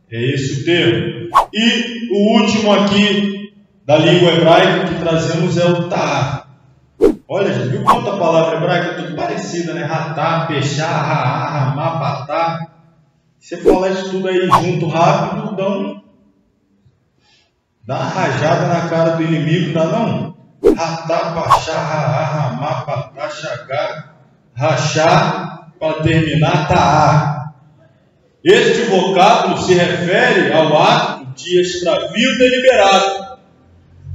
é esse o termo. E o último aqui, da língua hebraica que trazemos, é o ta'ar. Olha, já viu quanta palavra hebraica? É tudo parecida, né? Ratá, pechá, raá, ramá, patá. Se você falar isso tudo aí junto rápido, dá Dá uma rajada na cara do inimigo, dá não? Rachar para terminar, tá. Este vocábulo se refere ao ato de extravio deliberado.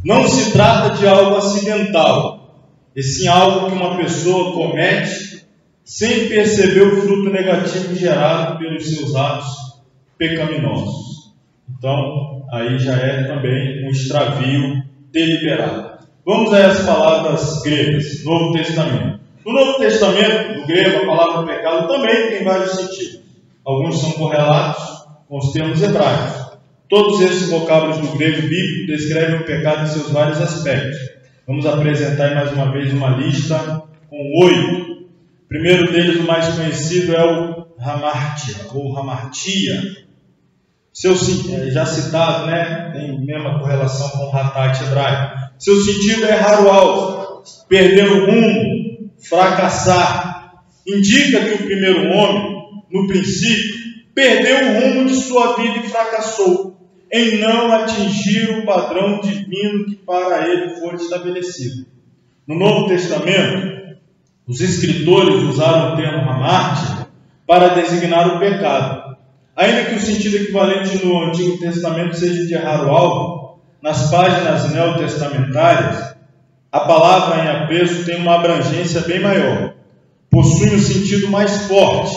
Não se trata de algo acidental, e sim algo que uma pessoa comete sem perceber o fruto negativo gerado pelos seus atos pecaminosos. Então, aí já é também um extravio deliberado. Vamos a essas palavras gregas, Novo Testamento. No Novo Testamento, no grego, a palavra pecado também tem vários sentidos. Alguns são correlatos com os termos hebraicos. Todos esses vocábulos do grego bíblico descrevem o pecado em seus vários aspectos. Vamos apresentar mais uma vez uma lista com 8. O primeiro deles, o mais conhecido, é o hamartia, ou hamartia. Já citado, né? Tem mesma correlação com o hatat hebraico. Seu sentido é errar o alvo, perder o rumo, fracassar. Indica que o primeiro homem, no princípio, perdeu o rumo de sua vida e fracassou em não atingir o padrão divino que para ele foi estabelecido. No Novo Testamento, os escritores usaram o termo hamartia para designar o pecado. Ainda que o sentido equivalente no Antigo Testamento seja de errar o alvo, nas páginas neotestamentárias, a palavra em apreço tem uma abrangência bem maior. Possui um sentido mais forte,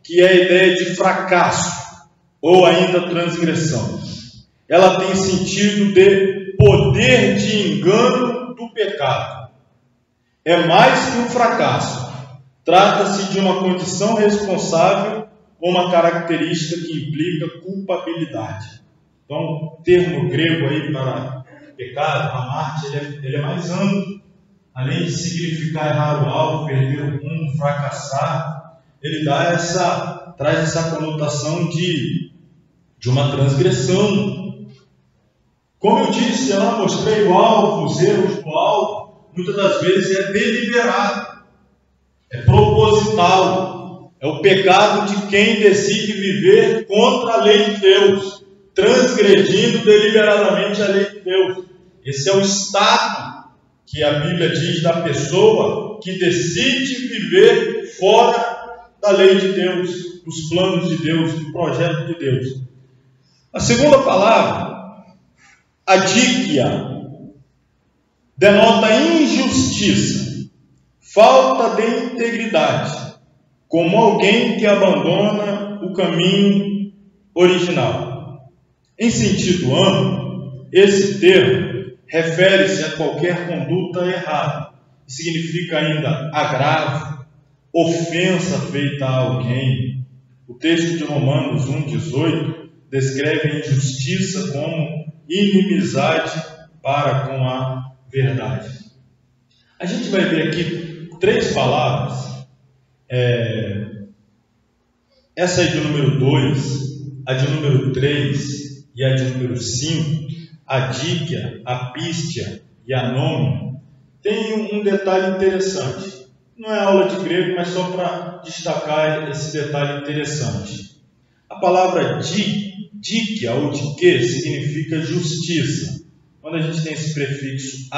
que é a ideia de fracasso, ou ainda transgressão. Ela tem sentido de poder de engano do pecado. É mais que um fracasso. Trata-se de uma condição responsável ou uma característica que implica culpabilidade. Então, o termo grego aí para pecado, hamartia, ele é mais amplo. Além de significar errar o alvo, perder o rumo, fracassar, ele traz essa conotação de uma transgressão. Como eu disse, eu não mostrei o alvo, os erros do alvo, muitas das vezes é deliberado, é proposital, é o pecado de quem decide viver contra a lei de Deus, transgredindo deliberadamente a lei de Deus. Esse é o estado que a Bíblia diz da pessoa que decide viver fora da lei de Deus, dos planos de Deus, do projeto de Deus. A segunda palavra, adikia, denota injustiça, falta de integridade, como alguém que abandona o caminho original. Em sentido amplo, esse termo refere-se a qualquer conduta errada. Significa ainda agravo, ofensa feita a alguém. O texto de Romanos 1,18 descreve a injustiça como inimizade para com a verdade. A gente vai ver aqui 3 palavras. Essa aí de número 2, a de número 3 e a de número 5, a díquia, a pístia e a nômia, tem um detalhe interessante. Não é aula de grego, mas só para destacar esse detalhe interessante. A palavra díquia ou dique significa justiça. Quando a gente tem esse prefixo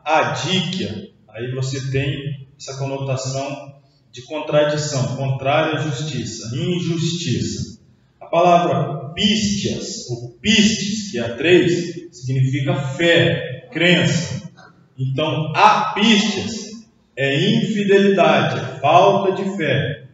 adíquia, aí você tem essa conotação de contradição, contrária à justiça, injustiça. A palavra pístias, ou pistes, que é a 3, significa fé, crença. Então, apístias é infidelidade, é falta de fé.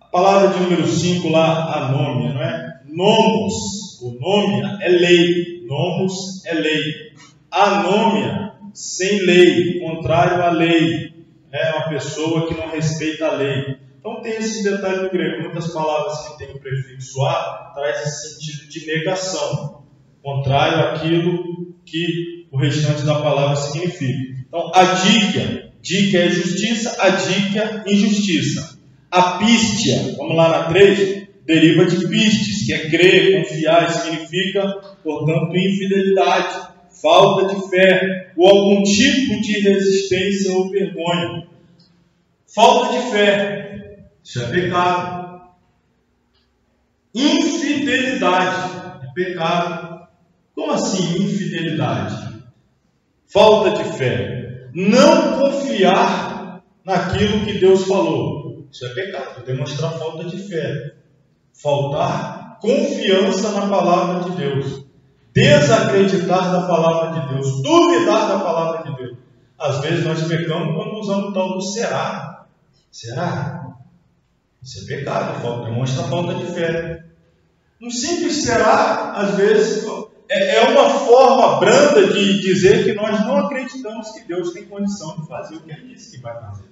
A palavra de número 5 lá, anômia, não é? Nomos, ou nômia, é lei. Nomos é lei. Anômia, sem lei, contrário à lei. É uma pessoa que não respeita a lei. Então tem esse detalhe no grego. Muitas palavras que têm o prefixo a traz esse sentido de negação, contrário àquilo que o restante da palavra significa. Então, adíquia é justiça, adíquia, injustiça. Apístia, vamos lá na 3, deriva de pistes, que é crer, confiar, significa, portanto, infidelidade, falta de fé, ou algum tipo de resistência ou vergonha. Falta de fé, isso é pecado. Infidelidade é pecado. Como assim infidelidade? Falta de fé. Não confiar naquilo que Deus falou. Isso é pecado, demonstrar falta de fé. Faltar confiança na palavra de Deus. Desacreditar da palavra de Deus. Duvidar da palavra de Deus. Às vezes nós pecamos quando usamos o tal do será. Será? Isso é pecado, demonstra falta de fé. Um simples será, às vezes, é uma forma branda de dizer que nós não acreditamos que Deus tem condição de fazer o que Ele disse que vai fazer.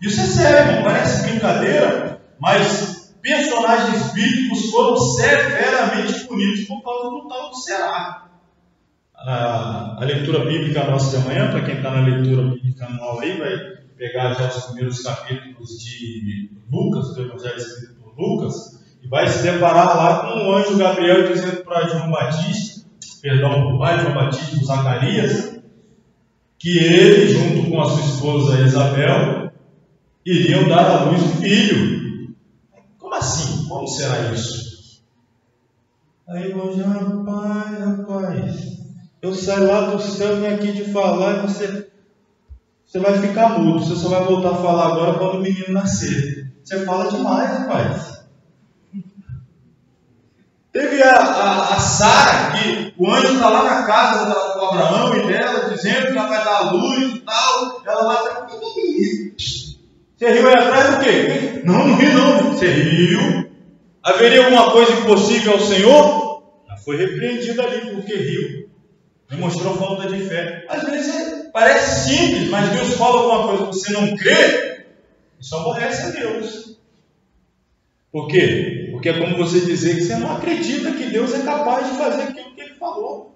Isso é sério, não parece brincadeira, mas personagens bíblicos foram severamente punidos por causa do tal do será. A leitura bíblica nossa de amanhã, para quem está na leitura bíblica anual aí, vai pegar já os primeiros capítulos de Lucas, do Evangelho escrito por Lucas, e vai se deparar lá com o anjo Gabriel dizendo para João Batista, o pai de João Batista, Zacarias, que ele, junto com a sua esposa Isabel, iriam dar à luz um filho. Como assim? Como será isso? Aí o anjo, rapaz, eu saio lá do céu, vim aqui de falar, e você vai ficar mudo, você só vai voltar a falar agora quando o menino nascer. Você fala demais, rapaz. Teve a Sara, que o anjo está lá na casa do Abraão e dela, dizendo que ela vai dar a luz e tal. Ela lá está. Você riu aí atrás do quê? Não ri não. Você riu. Haveria alguma coisa impossível ao Senhor? Ela foi repreendida ali porque riu. Demonstrou falta de fé. Às vezes parece simples, mas Deus fala alguma coisa que você não crê, isso aborrece a Deus. Por quê? Porque é como você dizer que você não acredita que Deus é capaz de fazer aquilo que Ele falou.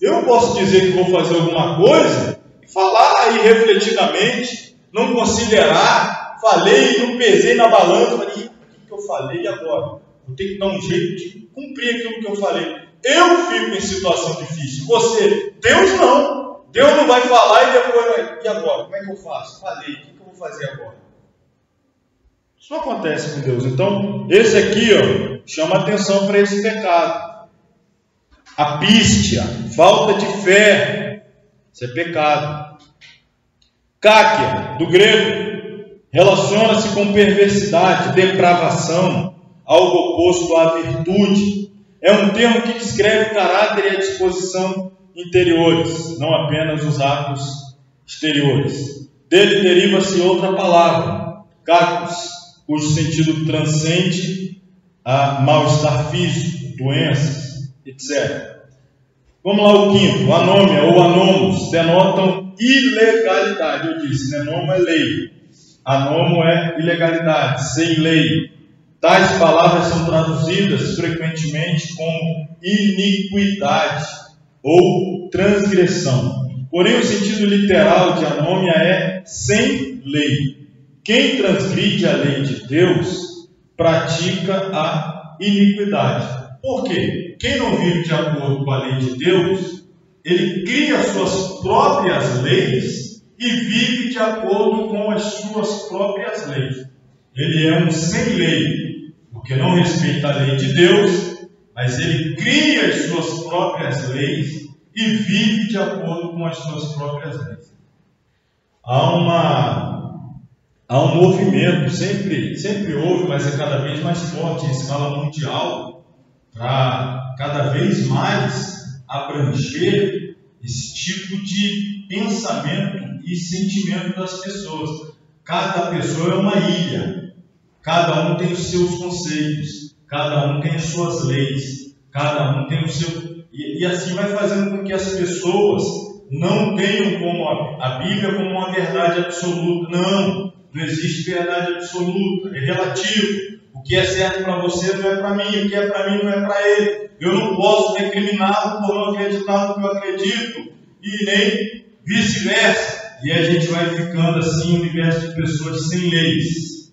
Eu posso dizer que vou fazer alguma coisa e falar irrefletidamente, não considerar, falei, não pesei na balança, falei, o que eu falei agora? Vou ter que dar um jeito de cumprir aquilo que eu falei. Eu fico em situação difícil. Você, Deus não. Deus não vai falar e depois, e agora? Como é que eu faço? Falei, o que eu vou fazer agora? Isso não acontece com Deus. Então, esse aqui, chama atenção para esse pecado. Apístia, falta de fé. Isso é pecado. Cáquia, do grego, relaciona-se com perversidade, depravação, algo oposto à virtude. É um termo que descreve o caráter e a disposição interiores, não apenas os atos exteriores. Dele deriva-se outra palavra, cacos, cujo sentido transcende a mal-estar físico, doenças, etc. Vamos lá, o quinto, anômia ou anômos, denotam ilegalidade. Eu disse, anômo é lei, anômo é ilegalidade, sem lei. Tais palavras são traduzidas frequentemente como iniquidade ou transgressão. Porém, o sentido literal de anômia é sem lei. Quem transgride a lei de Deus pratica a iniquidade. Por quê? Quem não vive de acordo com a lei de Deus, ele cria suas próprias leis e vive de acordo com as suas próprias leis. Ele é um sem lei, porque não respeita a lei de Deus, mas ele cria as suas próprias leis e vive de acordo com as suas próprias leis. Há um movimento, sempre houve, mas é cada vez mais forte em escala mundial, para cada vez mais abranger esse tipo de pensamento e sentimento das pessoas. Cada pessoa é uma ilha, cada um tem os seus conceitos, cada um tem as suas leis, cada um tem o seu... E assim vai fazendo com que as pessoas não tenham como a Bíblia como uma verdade absoluta. Não existe verdade absoluta, é relativo. O que é certo para você não é para mim, o que é para mim não é para ele. Eu não posso recriminá-lo por não acreditar no que eu acredito, e nem vice-versa. E a gente vai ficando assim, um universo de pessoas sem leis.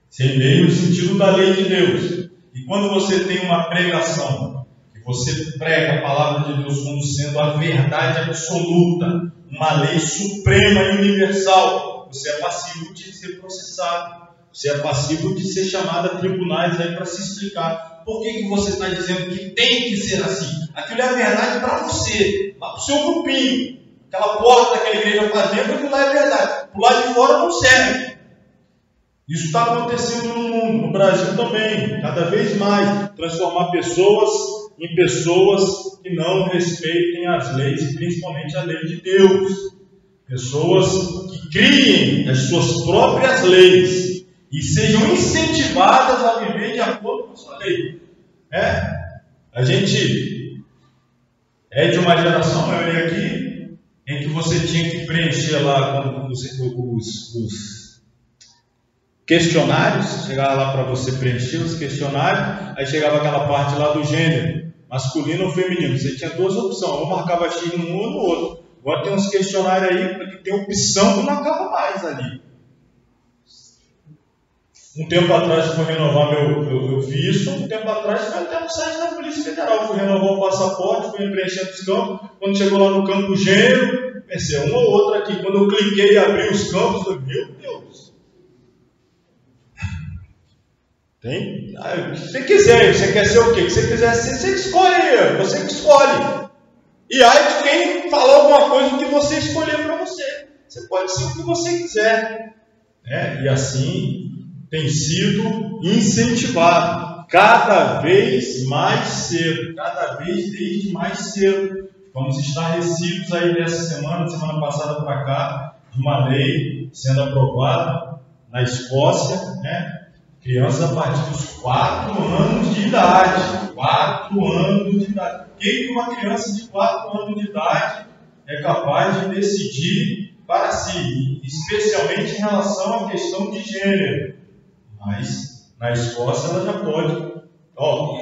Sem lei no sentido da lei de Deus. E quando você tem uma pregação, que você prega a palavra de Deus como sendo a verdade absoluta, uma lei suprema e universal, você é passivo de ser processado. Você é passivo de ser chamado a tribunais aí para se explicar. por que você está dizendo que tem que ser assim? Aquilo é a verdade para você, lá para o seu grupinho. Aquela porta daquela igreja para dentro, aquilo lá é verdade. Para o lado de fora não serve. Isso está acontecendo no mundo, no Brasil também, cada vez mais. Transformar pessoas em pessoas que não respeitem as leis, principalmente a lei de Deus. Pessoas que criem as suas próprias leis e sejam incentivadas a viver de acordo com a sua lei. A gente é de uma geração, a maioria aqui, em que você tinha que preencher lá os questionários, chegava lá para você preencher os questionários, aí chegava aquela parte lá do gênero, masculino ou feminino. Você tinha duas opções, ou marcava X num ou no outro. Agora tem uns questionários aí que tem opção que não acaba mais ali. Um tempo atrás eu fui renovar eu fiz isso, um tempo atrás foi até no site da Polícia Federal, fui renovar o passaporte, fui preenchendo os campos, quando chegou lá no campo gênero, pensei, um ou outro aqui, quando eu cliquei e abri os campos, eu falei, meu Deus. Tem? O que você quiser, você quer ser o quê? O que você quiser ser, você escolhe, você que escolhe. E aí de quem falou alguma coisa que você escolheu para você. Você pode ser o que você quiser. E assim tem sido incentivado cada vez mais cedo, cada vez desde mais cedo. Vamos estar recitos aí dessa semana passada para cá, de uma lei sendo aprovada na Escócia, crianças a partir dos 4 anos de idade. 4 anos de idade. O que uma criança de 4 anos de idade é capaz de decidir para si, especialmente em relação à questão de gênero? Mas na Escócia ela já pode.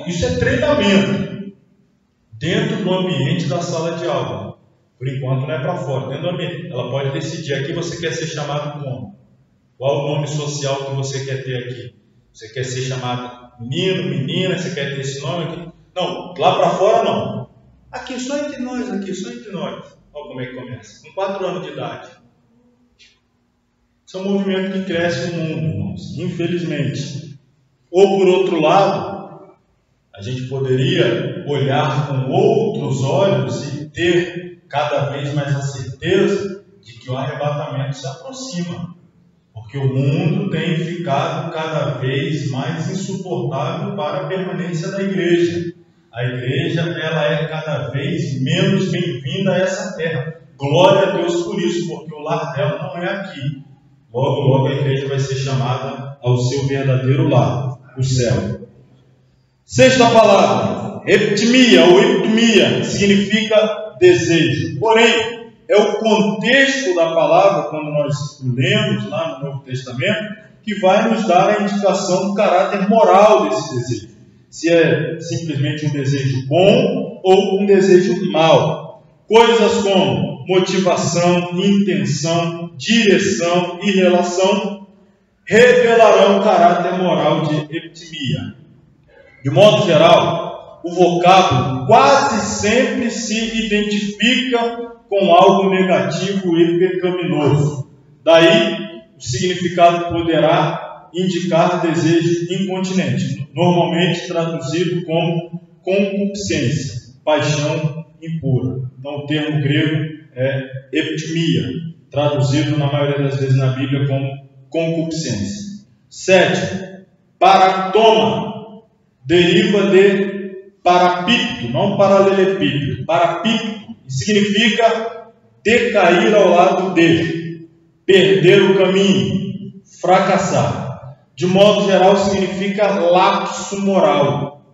Isso é treinamento dentro do ambiente da sala de aula. Por enquanto não é para fora, dentro do ambiente. Ela pode decidir aqui você quer ser chamado como? Qual o nome social que você quer ter aqui? Você quer ser chamado menino, menina, você quer ter esse nome aqui? Não, lá para fora não. Aqui só entre nós, aqui só entre nós. Olha como é que começa. Com 4 anos de idade. Isso é um movimento que cresce no mundo, irmãos, infelizmente. Ou por outro lado, a gente poderia olhar com outros olhos e ter cada vez mais a certeza de que o arrebatamento se aproxima. Porque o mundo tem ficado cada vez mais insuportável para a permanência da igreja. A igreja ela é cada vez menos bem-vinda a essa terra. Glória a Deus por isso, porque o lar dela não é aqui. Logo, logo a igreja vai ser chamada ao seu verdadeiro lar, o céu. Sexta palavra, eptimia ou eptimia, significa desejo. Porém, é o contexto da palavra, quando nós lemos lá no Novo Testamento, que vai nos dar a indicação do caráter moral desse desejo. Se é simplesmente um desejo bom ou um desejo mau. Coisas como motivação, intenção, direção e relação revelarão o caráter moral de eptimia. De modo geral, o vocábulo quase sempre se identifica com algo negativo e pecaminoso. Daí, o significado poderá indicar desejo incontinente, normalmente traduzido como concupiscência, paixão impura. Então, o termo grego é eptimia, traduzido na maioria das vezes na Bíblia como concupiscência. 7. Paractoma, deriva de parapípto, não paralelepípedo, parapípto. Significa decair ao lado de, perder o caminho, fracassar. De modo geral, significa lapso moral,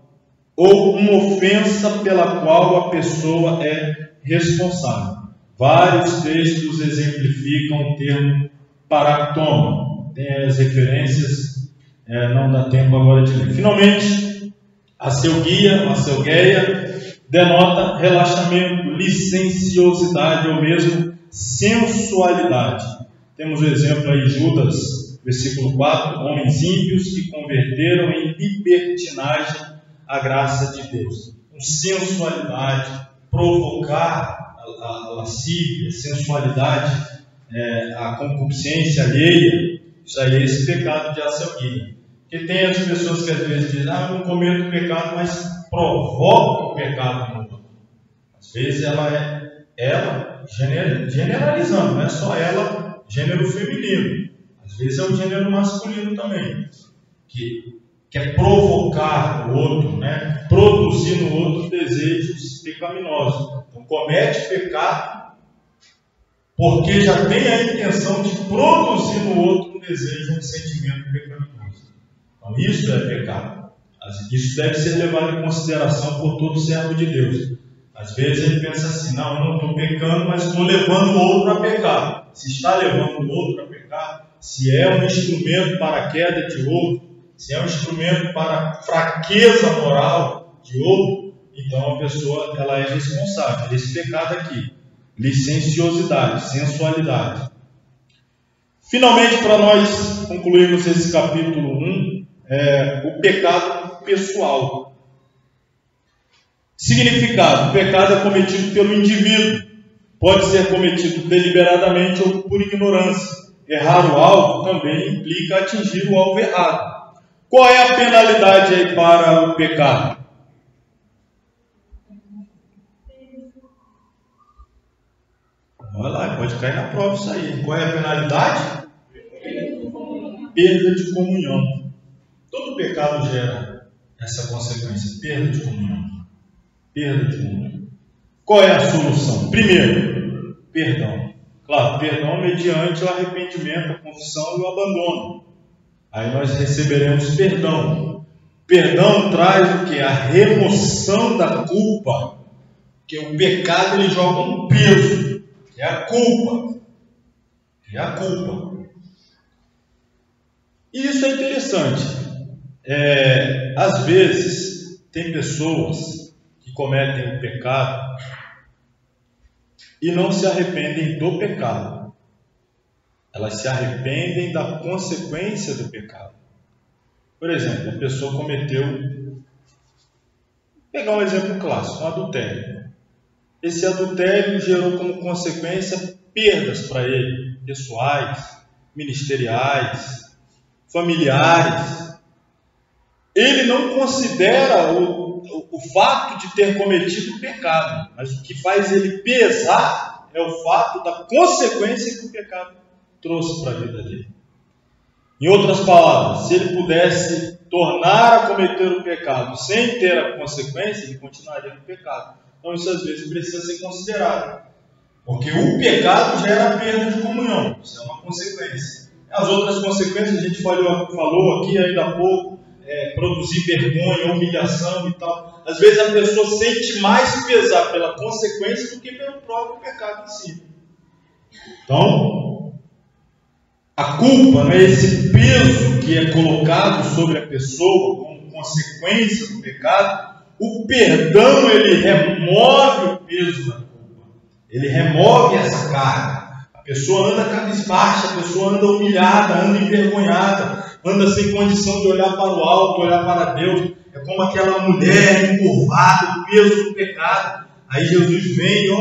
ou uma ofensa pela qual a pessoa é responsável. Vários textos exemplificam o termo paractoma. Tem as referências, não dá tempo agora de ler. Finalmente, a selgueia, denota relaxamento, licenciosidade ou mesmo sensualidade. Temos o exemplo aí, Judas, versículo 4, homens ímpios que converteram em libertinagem a graça de Deus. Com sensualidade, provocar a lascívia, sensualidade, a concupiscência alheia, isso aí é esse pecado de asselguia. Porque tem as pessoas que às vezes dizem, eu não cometo pecado, mas provoco o pecado no outro. Às vezes ela generalizando, não é só ela, gênero feminino. Às vezes é o gênero masculino também, que quer provocar o outro, né? Produzir no outro desejos pecaminosos. Então comete pecado porque já tem a intenção de produzir no outro um desejo, um sentimento pecaminoso. Então isso é pecado. Isso deve ser levado em consideração por todo servo de Deus. Às vezes ele pensa assim, não, eu não estou pecando, mas estou levando o outro a pecar. Se está levando o outro a pecar, se é um instrumento para a queda de outro, se é um instrumento para a fraqueza moral de outro, então a pessoa ela é responsável desse pecado aqui. Licenciosidade, sensualidade. Finalmente, para nós concluirmos esse capítulo 1, o pecado pessoal. Significado: o pecado é cometido pelo indivíduo. Pode ser cometido deliberadamente ou por ignorância. Errar o alvo também implica atingir o alvo errado. Qual é a penalidade aí para o pecado? Olha lá, pode cair na prova isso aí. Qual é a penalidade? Perda de comunhão. Todo pecado gera essa consequência, perda de comunhão. Perda de comunhão. Qual é a solução? Primeiro, perdão. Claro, perdão mediante o arrependimento, a confissão e o abandono. Aí nós receberemos perdão. Perdão traz o que? A remoção da culpa. Porque o pecado ele joga um peso, que é a culpa. Que é a culpa. E isso é interessante. Às vezes, tem pessoas que cometem o pecado e não se arrependem do pecado. Elas se arrependem da consequência do pecado. Por exemplo, a pessoa cometeu, vou pegar um exemplo clássico, um adultério. Esse adultério gerou como consequência perdas para ele, pessoais, ministeriais, familiares. Ele não considera o fato de ter cometido o pecado, mas o que faz ele pesar é o fato da consequência que o pecado trouxe para a vida dele. Em outras palavras, se ele pudesse tornar a cometer o pecado sem ter a consequência, ele continuaria no pecado. Então isso às vezes precisa ser considerado, porque o pecado gera a perda de comunhão, isso é uma consequência. As outras consequências a gente falou aqui ainda há pouco, produzir vergonha, humilhação e tal. Às vezes a pessoa sente mais pesar pela consequência do que pelo próprio pecado em si. Então, a culpa, né, esse peso que é colocado sobre a pessoa como consequência do pecado, o perdão ele remove o peso da culpa. Ele remove essa carga. A pessoa anda cabisbaixa, a pessoa anda humilhada, anda envergonhada, anda sem condição de olhar para o alto, olhar para Deus. É como aquela mulher encurvada, o peso do pecado. Aí Jesus vem e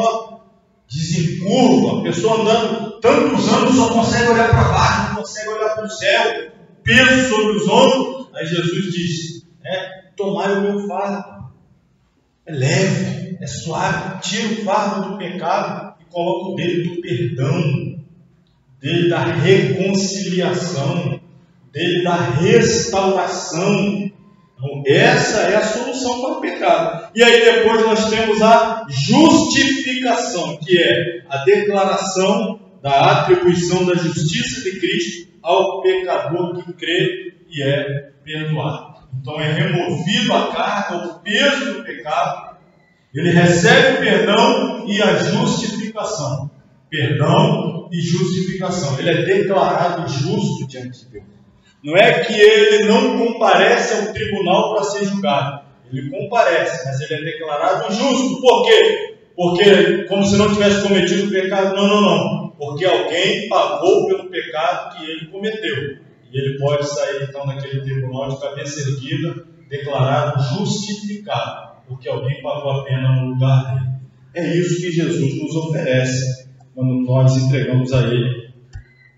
desencurva. A pessoa andando tantos anos só consegue olhar para baixo, não consegue olhar para o céu, o peso sobre os ombros. Aí Jesus diz, tomai o meu fardo. É leve, é suave. Tira o fardo do pecado e coloca o dele do perdão, dele da reconciliação, dele da restauração. Então, essa é a solução para o pecado. E aí depois nós temos a justificação, que é a declaração da atribuição da justiça de Cristo ao pecador que crê e é perdoado. Então é removido a carga, o peso do pecado, ele recebe o perdão e a justificação. Perdão e justificação. Ele é declarado justo diante de Deus. Não é que ele não comparece ao tribunal para ser julgado. Ele comparece, mas ele é declarado justo. Por quê? Porque como se não tivesse cometido o pecado. Não. Porque alguém pagou pelo pecado que ele cometeu. E ele pode sair então daquele tribunal de cabeça erguida, declarado justificado. Porque alguém pagou a pena no lugar dele. É isso que Jesus nos oferece quando nós entregamos a Ele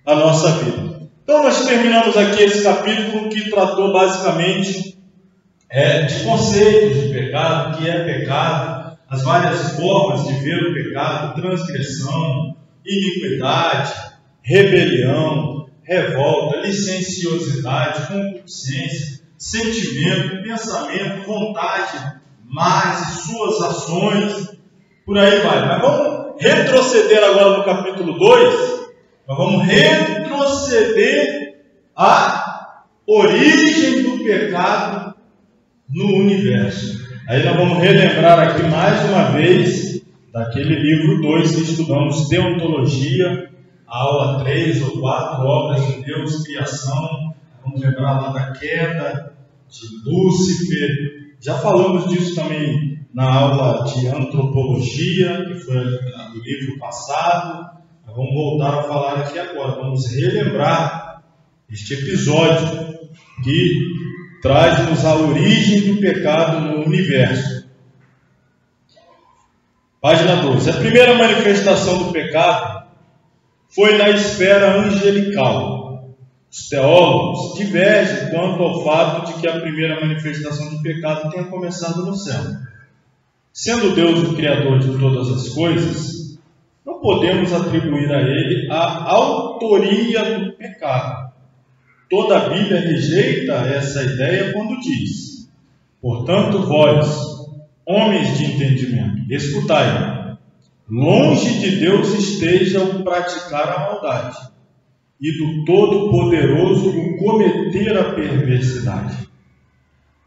a nossa vida. Então nós terminamos aqui esse capítulo que tratou basicamente de conceitos de pecado, o que é pecado, as várias formas de ver o pecado, transgressão, iniquidade, rebelião, revolta, licenciosidade, concupiscência, sentimento, pensamento, vontade, mas e suas ações, por aí vai. Mas vamos retroceder agora no capítulo 2, nós vamos retroceder à origem do pecado no universo. Aí nós vamos relembrar aqui mais uma vez daquele livro 2 que estudamos, Deontologia, a aula 3 ou 4, Obras de Deus, Criação. Vamos lembrar lá da queda de Lúcifer. Já falamos disso também na aula de Antropologia, que foi do livro passado. Nós vamos voltar a falar aqui agora. Vamos relembrar este episódio que traz-nos a origem do pecado no universo. Página 12. A primeira manifestação do pecado foi na esfera angelical. Os teólogos divergem quanto ao fato de que a primeira manifestação do pecado tenha começado no céu. Sendo Deus o Criador de todas as coisas, não podemos atribuir a Ele a autoria do pecado. Toda a Bíblia rejeita essa ideia quando diz: portanto, vós, homens de entendimento, escutai-me. Longe de Deus esteja o praticar a maldade, e do Todo-Poderoso o cometer a perversidade.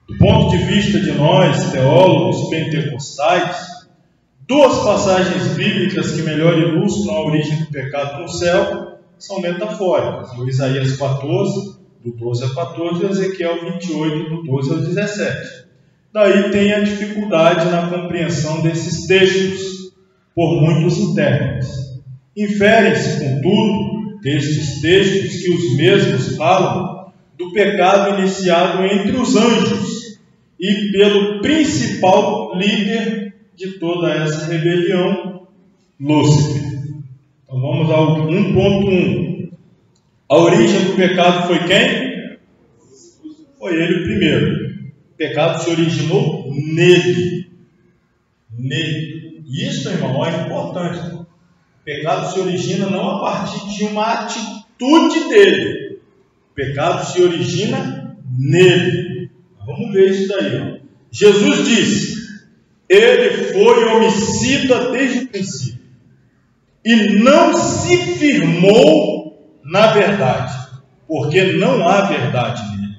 Do ponto de vista de nós, teólogos pentecostais, duas passagens bíblicas que melhor ilustram a origem do pecado no céu são metafóricas: o Isaías 14, do 12 a 14, e Ezequiel 28, do 12 ao 17. Daí tem a dificuldade na compreensão desses textos por muitos intérpretes. Inferem-se, contudo, destes textos que os mesmos falam do pecado iniciado entre os anjos e pelo principal líder de toda essa rebelião, Lúcifer. Então vamos ao 1.1. A origem do pecado foi quem? Foi ele primeiro. O pecado se originou nele. Nele. Isso, irmão, é importante. O pecado se origina não a partir de uma atitude dele. O pecado se origina nele. Vamos ver isso daí. Ó. Jesus disse: ele foi homicida desde o princípio e não se firmou na verdade, porque não há verdade nele.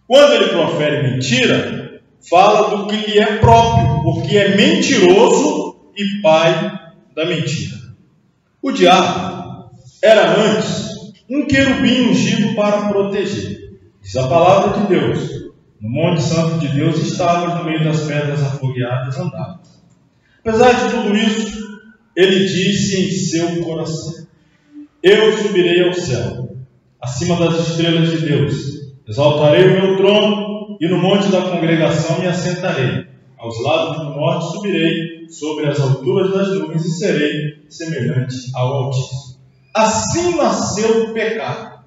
Quando ele profere mentira, fala do que lhe é próprio, porque é mentiroso e pai da mentira. O diabo era antes um querubim ungido para proteger. Diz a palavra de Deus: no Monte Santo de Deus estavas, no meio das pedras afogueadas andavas. Apesar de tudo isso, ele disse em seu coração: eu subirei ao céu, acima das estrelas de Deus. Exaltarei o meu trono e no monte da congregação me assentarei. Aos lados do norte subirei, sobre as alturas das nuvens, e serei semelhante ao Altíssimo. Assim nasceu o pecado,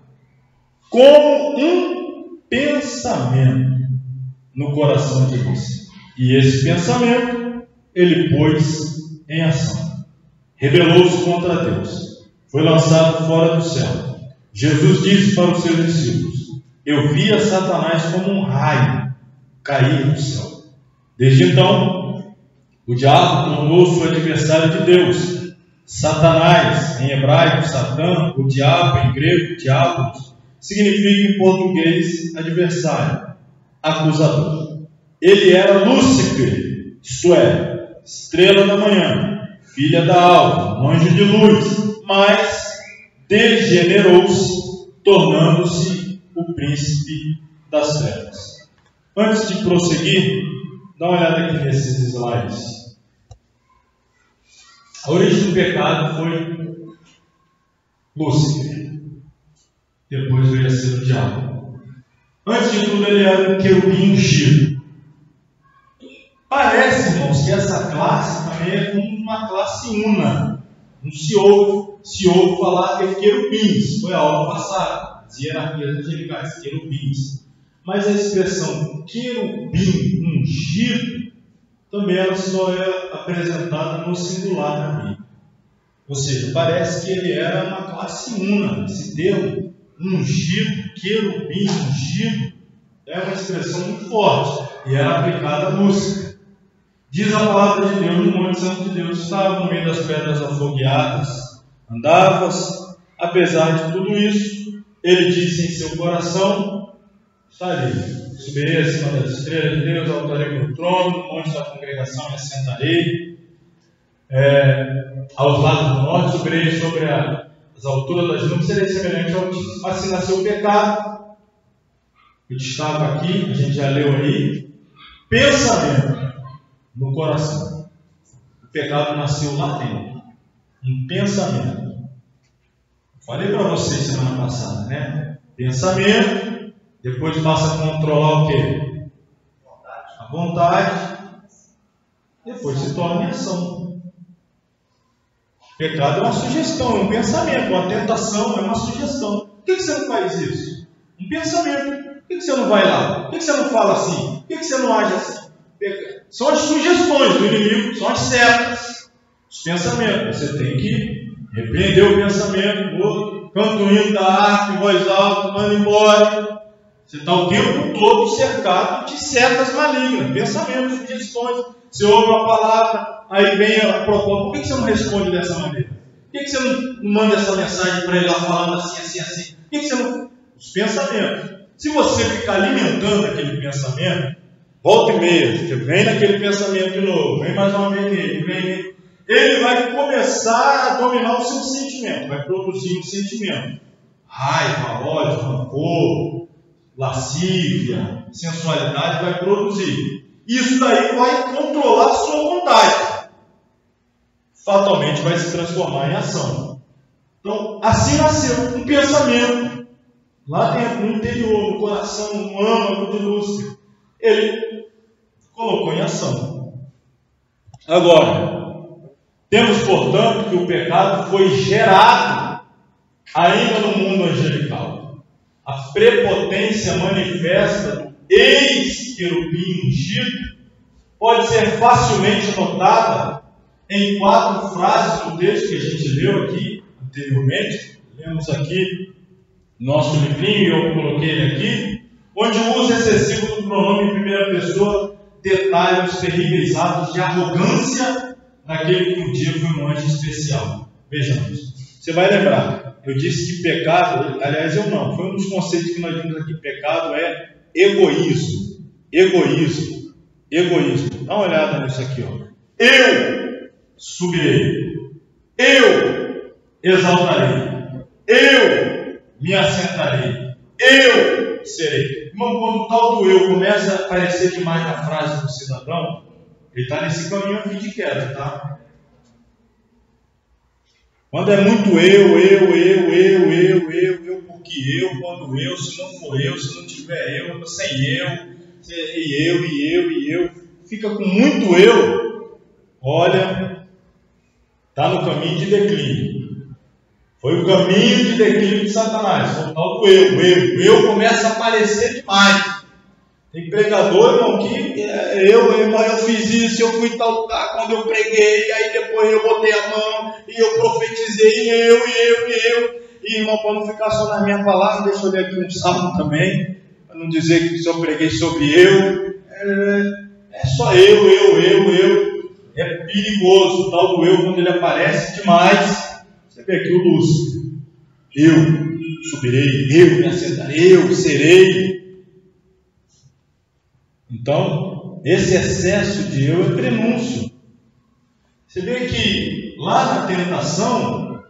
como um pensamento no coração de Lúcifer. E esse pensamento ele pôs em ação. Rebelou-se contra Deus. Foi lançado fora do céu. Jesus disse para os seus discípulos: eu via Satanás como um raio cair do céu. Desde então, o diabo tornou-se o adversário de Deus. Satanás, em hebraico, Satã, o diabo, em grego, diabos, significa em português adversário, acusador. Ele era Lúcifer, isto é, estrela da manhã, filha da alva, um anjo de luz, mas degenerou-se, tornando-se o príncipe das trevas. Antes de prosseguir, dá uma olhada aqui nesses slides. A origem do pecado foi Lúcifer. Depois veio a ser o diabo. Antes de tudo, ele era um querubim ungido. Parece, irmãos, que essa classe também é como uma classe una. Não se ouve falar de querubins, foi a aula passada. as hierarquias angelicais, querubins. Mas a expressão querubim ungido também ela só é apresentada no singular na Bíblia. Ou seja, parece que ele era uma classe una. Esse termo ungido, querubim ungido, é uma expressão muito forte e era aplicada à música. Diz a palavra de Deus: no Monte Santo de Deus estava no meio das pedras afogueadas, andavas. Apesar de tudo isso, ele disse em seu coração: está ali, subirei acima das estrelas de Deus, altarei meu trono, no monte da congregação me assentarei, aos lados do norte, subirei sobre as alturas das nuvens, serei semelhante ao Altíssimo. Assim nasceu o pecado. Eu destaco aqui, a gente já leu aí, pensamento no coração. O pecado nasceu lá dentro, um pensamento. Falei para vocês semana passada, né? Pensamento, depois passa a controlar o quê? A vontade, depois se torna em ação. O pecado é uma sugestão, é um pensamento, uma tentação, é uma sugestão. Por que você não faz isso? Um pensamento. Por que você não vai lá? Por que você não fala assim? Por que você não age assim? São as sugestões do inimigo, são as setas, os pensamentos. Você tem que repreender o pensamento, canto o hino da harpa em voz alta, manda embora. Você está o tempo todo cercado de setas malignas, pensamentos, sugestões. Você ouve uma palavra, aí vem a proposta. Por que você não responde dessa maneira? Por que você não manda essa mensagem para ele lá falando assim, assim, assim? Por que você não... Os pensamentos. Se você ficar alimentando aquele pensamento, volta e meia, você vem naquele pensamento de novo, vem mais uma vez nele, ele vai começar a dominar o seu sentimento, vai produzir um sentimento. Raiva, ódio, rancor, lascívia, sensualidade, vai produzir. Isso daí vai controlar a sua vontade. Fatalmente vai se transformar em ação. Então, assim nasceu um pensamento. Lá dentro, no interior, no coração, no âmago de Lúcifer, ele colocou em ação. Agora, temos, portanto, que o pecado foi gerado ainda no mundo angelical. A prepotência manifesta do ex-querubim ungido pode ser facilmente notada em 4 frases do texto que a gente leu aqui anteriormente. Lemos aqui nosso livrinho, eu coloquei ele aqui, onde o uso excessivo do pronome em primeira pessoa detalha os terríveis atos de arrogância daquele que um dia foi um anjo especial. Vejamos. Você vai lembrar, eu disse que pecado, aliás eu não, foi um dos conceitos que nós vimos aqui, pecado é egoísmo. Egoísmo. Dá uma olhada nisso aqui, ó. Eu subirei. Eu exaltarei. Eu me assentarei, eu serei. Irmão, quando o tal do eu começa a aparecer demais na frase do cidadão, ele está nesse caminho aqui de queda, tá? Quando é muito eu, porque eu, quando eu, se não for eu, se não tiver eu, sem eu, fica com muito eu, olha, está no caminho de declínio. Foi o caminho de declínio de Satanás. Foi o tal do eu começa a aparecer demais. Tem pregador, irmão, que eu fiz isso, eu fui tal lugar quando eu preguei, aí depois eu botei a mão e eu profetizei, e irmão, para não ficar só na minha palavra, deixa eu ler aqui um salmo também, para não dizer que se eu preguei sobre é só eu. É perigoso o tal do eu, quando ele aparece demais. Você vê aqui o Lúcifer. Eu subirei, eu me assentarei, eu serei. Então, esse excesso de eu é prenúncio. Você vê que lá na tentação,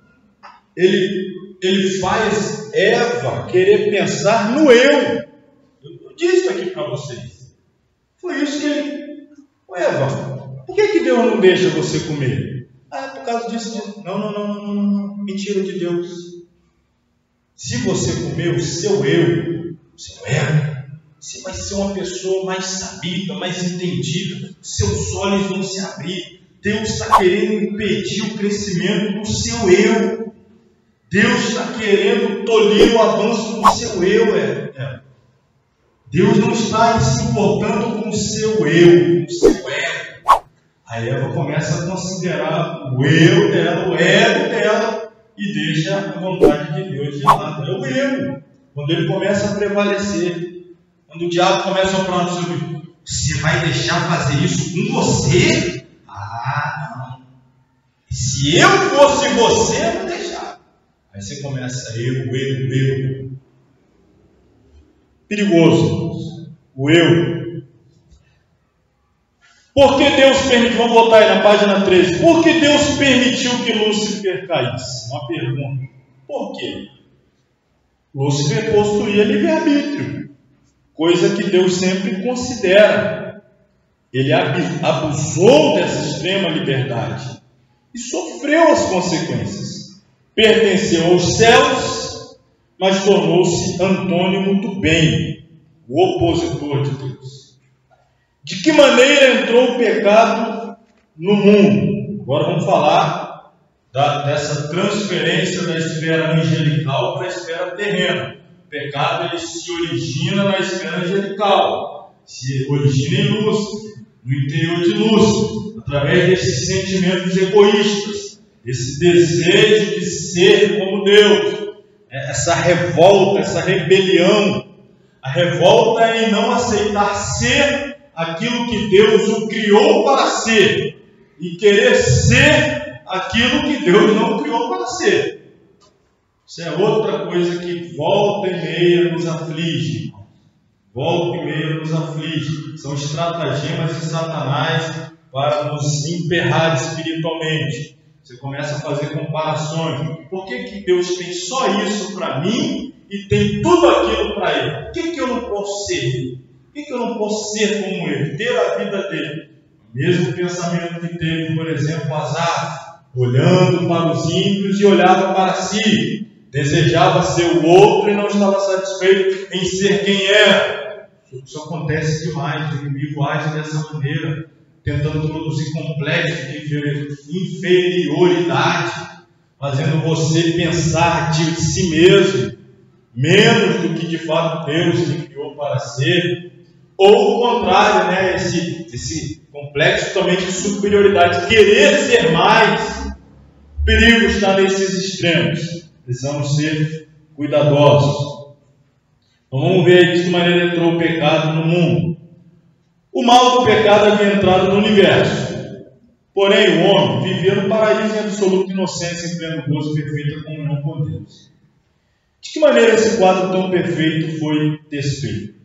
ele faz Eva querer pensar no eu. Eu disse aqui para vocês. Foi isso que ele... Eva, por que Deus não deixa você comer? Por causa disso. Não. Mentira de Deus. Se você comer o seu ego, você vai ser uma pessoa mais sabida, mais entendida. Seus olhos vão se abrir. Deus está querendo impedir o crescimento do seu eu. Deus está querendo tolir o avanço do seu eu. Deus não está se importando com o seu eu, com o seu ego. A Eva começa a considerar o eu dela, o ego dela, e deixa a vontade de Deus de lado. É o eu. Quando ele começa a prevalecer, quando o diabo começa a falar sobre: você vai deixar fazer isso com você? Ah, não. Se eu fosse você, eu não deixava. Aí você começa: eu. Perigoso, o eu. Por que Deus permitiu? Vamos voltar aí na página 13. Por que Deus permitiu que Lúcifer caísse? Uma pergunta. Por quê? Lúcifer possuía livre-arbítrio, coisa que Deus sempre considera. Ele abusou dessa extrema liberdade e sofreu as consequências. Pertenceu aos céus, mas tornou-se antônimo do bem, o opositor de Deus. De que maneira entrou o pecado no mundo? Agora vamos falar dessa transferência da esfera angelical para a esfera terrena. O pecado ele se origina na esfera angelical, se origina em Lúcifer, no interior de Lúcifer, através desses sentimentos egoístas, esse desejo de ser como Deus, essa revolta, essa rebelião. A revolta é em não aceitar ser aquilo que Deus o criou para ser e querer ser aquilo que Deus não criou para ser. Isso é outra coisa que volta e meia nos aflige. Volta e meia nos aflige. São estratagemas de Satanás para nos emperrar espiritualmente. Você começa a fazer comparações. Por que Deus tem só isso para mim e tem tudo aquilo para ele? Por que eu não posso ser? Por que eu não posso ser como ele? Ter a vida dele? O mesmo pensamento que teve, por exemplo, Azar, olhando para os ímpios e olhava para si. Desejava ser o outro e não estava satisfeito em ser quem era. Isso acontece demais. O inimigo age dessa maneira, tentando produzir complexo de inferioridade, fazendo você pensar de si mesmo menos do que de fato Deus lhe criou para ser, ou o contrário, né? Esse complexo também de superioridade, querer ser mais. O perigo está nesses extremos. Precisamos ser cuidadosos. Então vamos ver aí de que maneira entrou o pecado no mundo. O mal do pecado havia entrado no universo. Porém, o homem vivia no paraíso em absoluta inocência, em pleno gozo e perfeita comunhão com Deus. De que maneira esse quadro tão perfeito foi desfeito?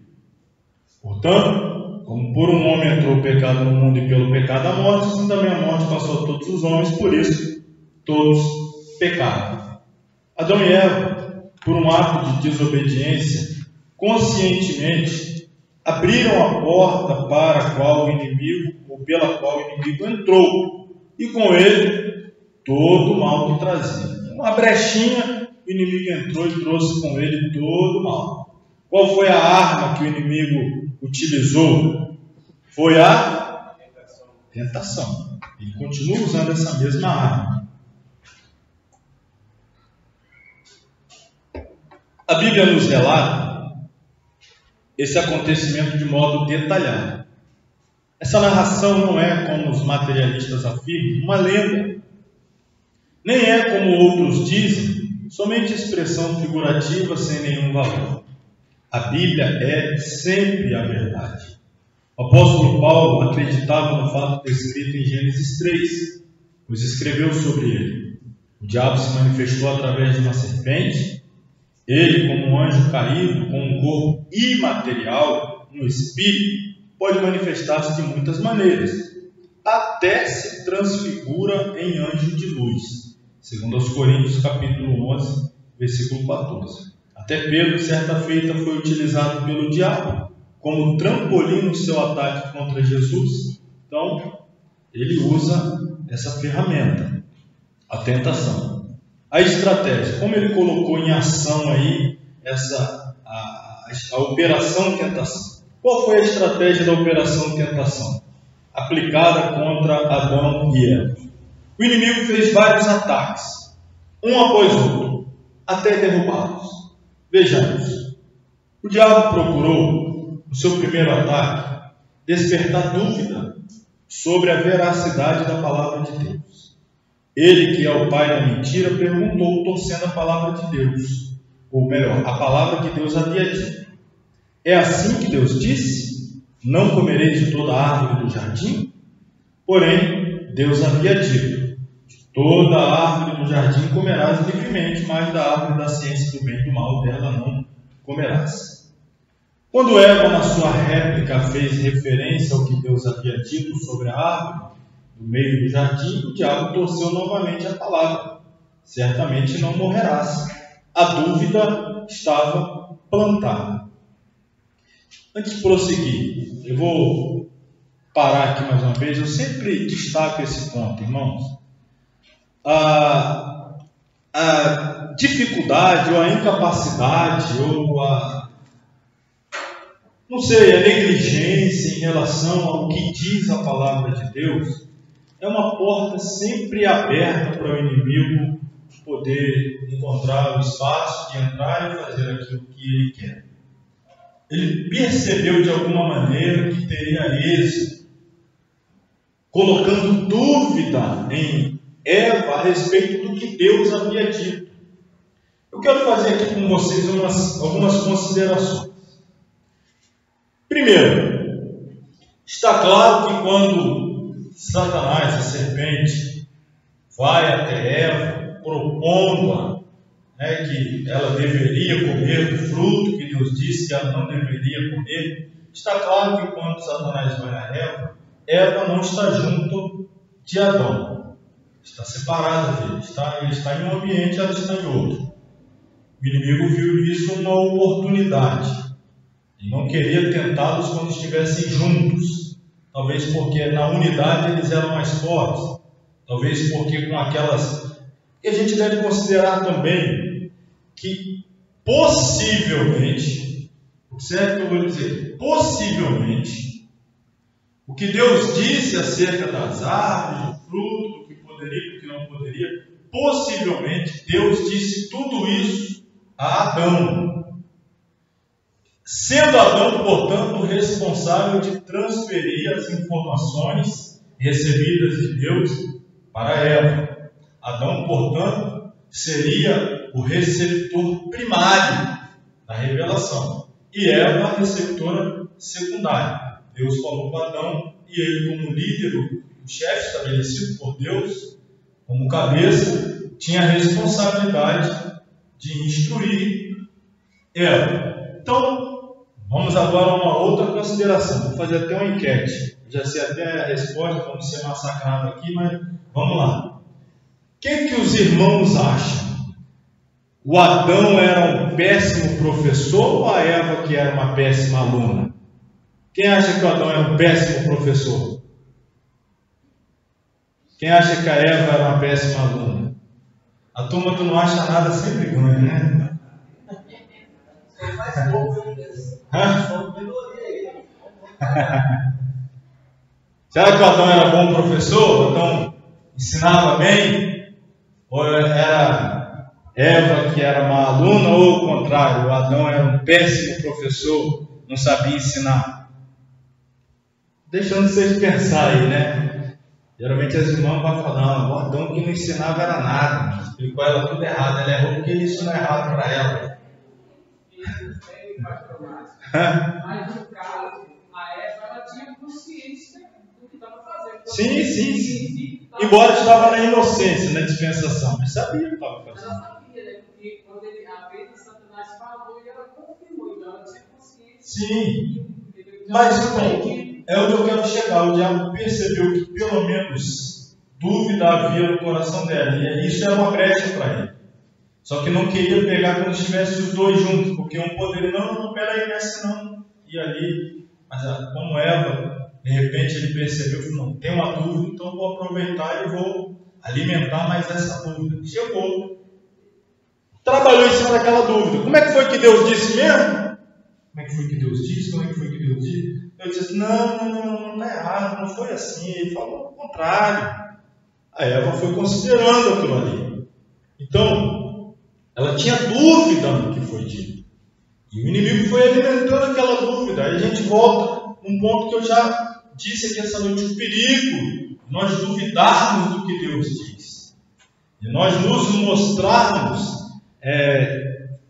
Portanto, como por um homem entrou o pecado no mundo e pelo pecado a morte, assim também a morte passou a todos os homens, por isso todos pecaram. Adão e Eva, por um ato de desobediência, conscientemente abriram a porta para a qual o inimigo, ou pela qual o inimigo entrou, e com ele todo o mal que trazia. Uma brechinha, o inimigo entrou e trouxe com ele todo o mal. Qual foi a arma que o inimigo utilizou? Foi a tentação. Ele continua usando essa mesma arma. A Bíblia nos relata esse acontecimento de modo detalhado. Essa narração não é, como os materialistas afirmam, uma lenda. Nem é, como outros dizem, somente expressão figurativa sem nenhum valor. A Bíblia é sempre a verdade. O apóstolo Paulo acreditava no fato descrito em Gênesis 3, pois escreveu sobre ele. O diabo se manifestou através de uma serpente. Ele, como um anjo caído, com um corpo imaterial, um espírito, pode manifestar-se de muitas maneiras, até se transfigura em anjo de luz. Segundo aos Coríntios, capítulo 11, versículo 14. Até Pedro, certa feita, foi utilizado pelo diabo como trampolim no seu ataque contra Jesus. Então, ele usa essa ferramenta, a tentação. A estratégia, como ele colocou em ação aí a operação tentação. Qual foi a estratégia da operação tentação? Aplicada contra Adão e Eva. O inimigo fez vários ataques, um após outro. até derrubá-los. Vejamos, o diabo procurou, no seu primeiro ataque, despertar dúvida sobre a veracidade da palavra de Deus. Ele, que é o pai da mentira, perguntou, torcendo a palavra de Deus, ou melhor, a palavra que Deus havia dito. É assim que Deus disse? Não comereis de toda a árvore do jardim? Porém, Deus havia dito, de toda a árvore do jardim comerás livremente, mas da árvore da ciência do bem e do mal dela não comerás. Quando Eva, na sua réplica, fez referência ao que Deus havia dito sobre a árvore no meio do jardim, o diabo torceu novamente a palavra. Certamente não morrerás. A dúvida estava plantada. Antes de prosseguir, eu vou parar aqui mais uma vez. Eu sempre destaco esse ponto, irmãos. A dificuldade ou a incapacidade ou a negligência em relação ao que diz a palavra de Deus é uma porta sempre aberta para o inimigo poder encontrar o espaço de entrar e fazer aquilo que ele quer. Ele percebeu de alguma maneira que teria êxito, colocando dúvida em Eva a respeito do que Deus havia dito. Eu quero fazer aqui com vocês algumas considerações. Primeiro, está claro que quando Satanás, a serpente, vai até Eva, propondo-a que ela deveria comer do fruto que Deus disse que ela não deveria comer, está claro que quando Satanás vai a Eva, Eva não está junto de Adão, está separada dele, ele está em um ambiente, ela está em outro. O inimigo viu isso uma oportunidade e não queria tentá-los quando estivessem juntos, talvez porque na unidade eles eram mais fortes, talvez porque com aquelas... E a gente deve considerar também que possivelmente, observe o que eu vou dizer, possivelmente, o que Deus disse acerca das árvores, do fruto, do que poderia, do que não poderia, possivelmente Deus disse tudo isso a Adão, sendo Adão, portanto, responsável de transferir as informações recebidas de Deus para Eva. Adão, portanto, seria o receptor primário da revelação e Eva a receptora secundária. Deus falou para Adão e ele, como líder, o chefe estabelecido por Deus, como cabeça, tinha a responsabilidade de instruir Eva. Então, vamos agora a uma outra consideração. Vou fazer até uma enquete. Já sei até a resposta, vamos ser massacrados aqui, mas vamos lá. O que os irmãos acham? O Adão era um péssimo professor ou a Eva que era uma péssima aluna? Quem acha que o Adão era um péssimo professor? Quem acha que a Eva era uma péssima aluna? A turma que não acha nada sempre ganha, né? Será que o Adão era bom professor? O Adão ensinava bem? Ou era Eva que era uma aluna, ou o contrário, o Adão era um péssimo professor, não sabia ensinar? Deixando vocês pensar aí, né? Geralmente as irmãs vão falar, o Adão que não ensinava era nada, explicou ela tudo errado, ela errou porque ele ensinou errado para ela. Mas no caso, a Eva ela tinha consciência do que estava fazendo. Sim. Embora estava na inocência, na dispensação, mas sabia o que estava fazendo. Ela sabia, né? Porque quando a vez Satanás falou, ela confirmou, então ela tinha consciência. Sim, mas é onde eu quero chegar. O diabo percebeu que pelo menos dúvida havia no coração dela, e isso era uma brecha para ele. Só que não queria pegar quando estivesse os dois juntos, porque um poderia, não, peraí, não é assim não. E ali, mas como Eva, de repente ele percebeu, falou, não, tem uma dúvida, então vou aproveitar e vou alimentar mais essa dúvida. Chegou, trabalhou em cima daquela dúvida. Como é que foi que Deus disse mesmo? Como é que foi que Deus disse? Como é que foi que Deus disse? Deus disse, não, está errado, não foi assim. Ele falou o contrário. A Eva foi considerando aquilo ali. Então, Ela tinha dúvida no que foi dito. E o inimigo foi alimentando aquela dúvida. Aí a gente volta num ponto que eu já disse aqui essa noite, o perigo, nós duvidarmos do que Deus diz. E nós nos mostrarmos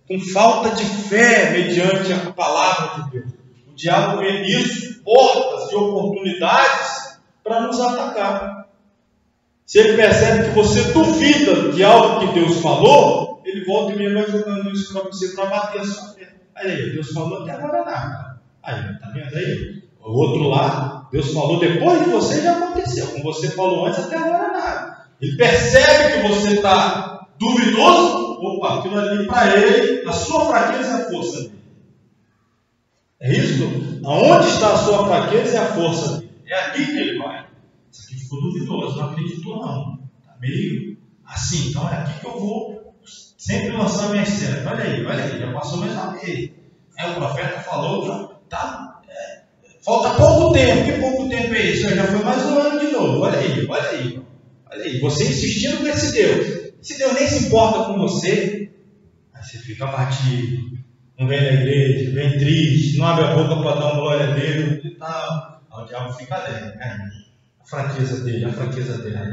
com falta de fé mediante a palavra de Deus. O diabo vê nisso portas e oportunidades para nos atacar. Se ele percebe que você duvida de algo que Deus falou, ele volta e meia vai jogando isso para você para bater a sua fé. Aí, Deus falou até agora nada. Aí, tá vendo aí? O outro lá, Deus falou depois de você já aconteceu. Como você falou antes, até agora nada. Ele percebe que você está duvidoso. Opa, aquilo ali para ele, a sua fraqueza é a força dele. É isso? Aonde está a sua fraqueza é a força dele. É aqui que ele vai. Isso aqui ficou duvidoso, não acreditou não. Está meio assim, então é aqui que eu vou sempre lançar minha cena. Olha aí, já passou mais uma vez. O profeta falou, tá? Falta pouco tempo. Que pouco tempo é isso? Já foi mais um ano de novo. Olha aí. Você insistindo com esse Deus. Esse Deus nem se importa com você. Aí você fica abatido. Não vem na igreja, vem triste, não abre a boca para dar uma glória a Deus e tal. Aí o diabo fica alegre. A fraqueza dele.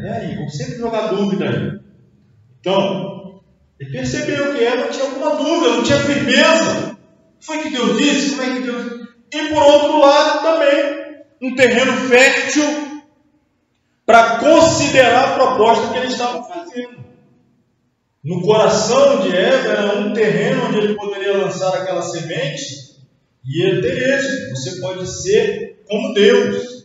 Aí, vou sempre jogar dúvida aí. Então, ele percebeu que Eva tinha alguma dúvida, não tinha firmeza. Foi que Deus disse? Como é que Deus disse? E por outro lado também, um terreno fértil para considerar a proposta que ele estava fazendo. No coração de Eva era um terreno onde ele poderia lançar aquela semente e ele ter êxito. Você pode ser como Deus.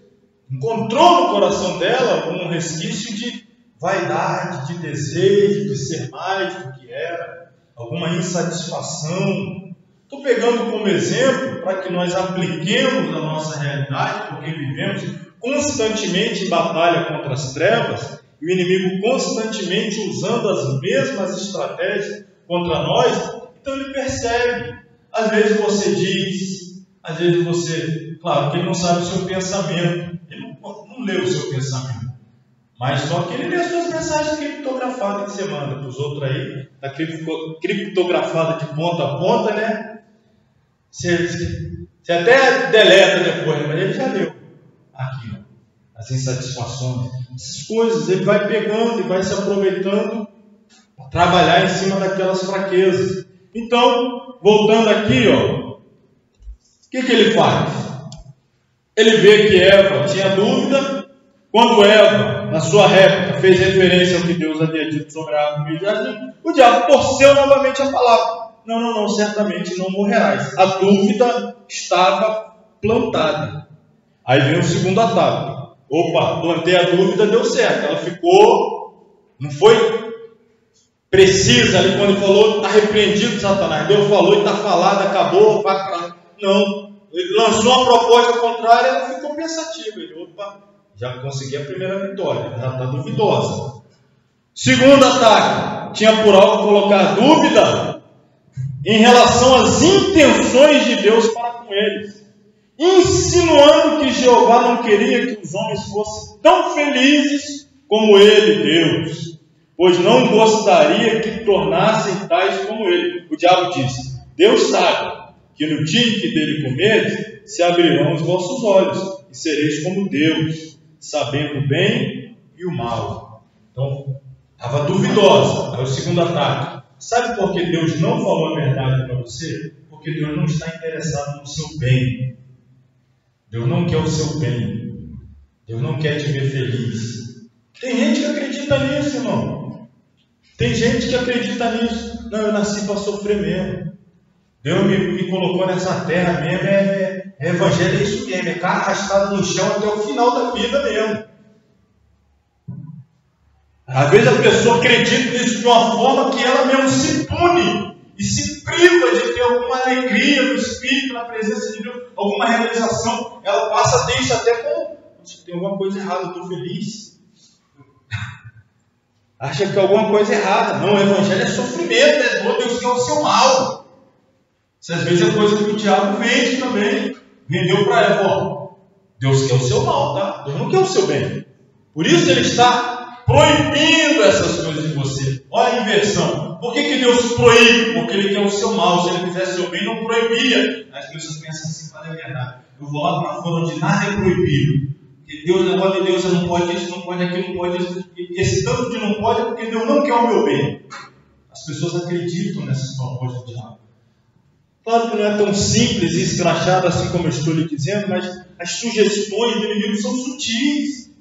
Encontrou no coração dela um resquício de vaidade, de desejo, de ser mais do que era, alguma insatisfação. Estou pegando como exemplo para que nós apliquemos a nossa realidade, porque vivemos constantemente em batalha contra as trevas, e o inimigo constantemente usando as mesmas estratégias contra nós. Então ele percebe. Às vezes você diz, às vezes você... Claro que ele não sabe o seu pensamento, ele não lê o seu pensamento, mas só que ele lê as suas mensagens criptografadas que você manda para os outros aí, da criptografada de ponta a ponta, né? Você até deleta depois, mas ele já leu aqui, ó, as insatisfações, essas coisas, ele vai pegando e vai se aproveitando para trabalhar em cima daquelas fraquezas. Então, voltando aqui, ó, o que ele faz? Ele vê que Eva tinha dúvida. Quando Eva, na sua réplica, fez referência ao que Deus havia dito sobre a árvore do jardim, o diabo torceu novamente a palavra. Não, certamente não morrerás. A dúvida estava plantada. Aí vem o segundo ataque. Opa, plantei a dúvida, deu certo. Ela ficou, não foi precisa ali quando ele falou, está repreendido Satanás. Deus falou e está falado, acabou, vai para... Não, ele lançou uma proposta contrária, ela ficou pensativa. Ele, opa, já consegui a primeira vitória, já está duvidosa. Segundo ataque, tinha por alvo colocar dúvida em relação às intenções de Deus para com eles, insinuando que Jeová não queria que os homens fossem tão felizes como ele, Deus, pois não gostaria que tornassem tais como ele. O diabo disse: Deus sabe que no dia em que dele comerdes, se abrirão os vossos olhos, e sereis como Deus, sabendo o bem e o mal. Então, estava duvidosa. Aí o segundo ataque. Sabe por que Deus não falou a verdade para você? Porque Deus não está interessado no seu bem. Deus não quer o seu bem. Deus não quer te ver feliz. Tem gente que acredita nisso, irmão. Tem gente que acredita nisso. Não, eu nasci para sofrer mesmo. Deus me colocou nessa terra mesmo. Evangelho é isso mesmo. É cara arrastado no chão até o final da vida mesmo. Às vezes a pessoa acredita nisso de uma forma que ela mesmo se pune e se priva de ter alguma alegria no Espírito, na presença de Deus, alguma realização. Ela passa a ter isso até como: tem alguma coisa errada, eu estou feliz. Acha que alguma coisa errada. Não, o Evangelho é sofrimento, é dor, Deus quer o seu mal. Isso às vezes é coisa que o diabo vende também. Vendeu para ela, ó, Deus quer o seu mal, tá? Deus não quer o seu bem. Por isso ele está proibindo proibindo essas coisas de você. Olha a inversão. Por que Deus proíbe? Porque Ele quer o seu mal. Se Ele quisesse o seu bem, não proibia. As pessoas pensam assim, para é verdade. Eu vou lá para fora onde nada é proibido. Porque Deus, o negócio de Deus, não pode isso, não pode aquilo, não pode isso. E esse tanto de não pode é porque Deus não quer o meu bem. As pessoas acreditam nessas propostas de diabo. Claro que não é tão simples e escrachado assim como eu estou lhe dizendo, mas as sugestões do inimigo são sutis.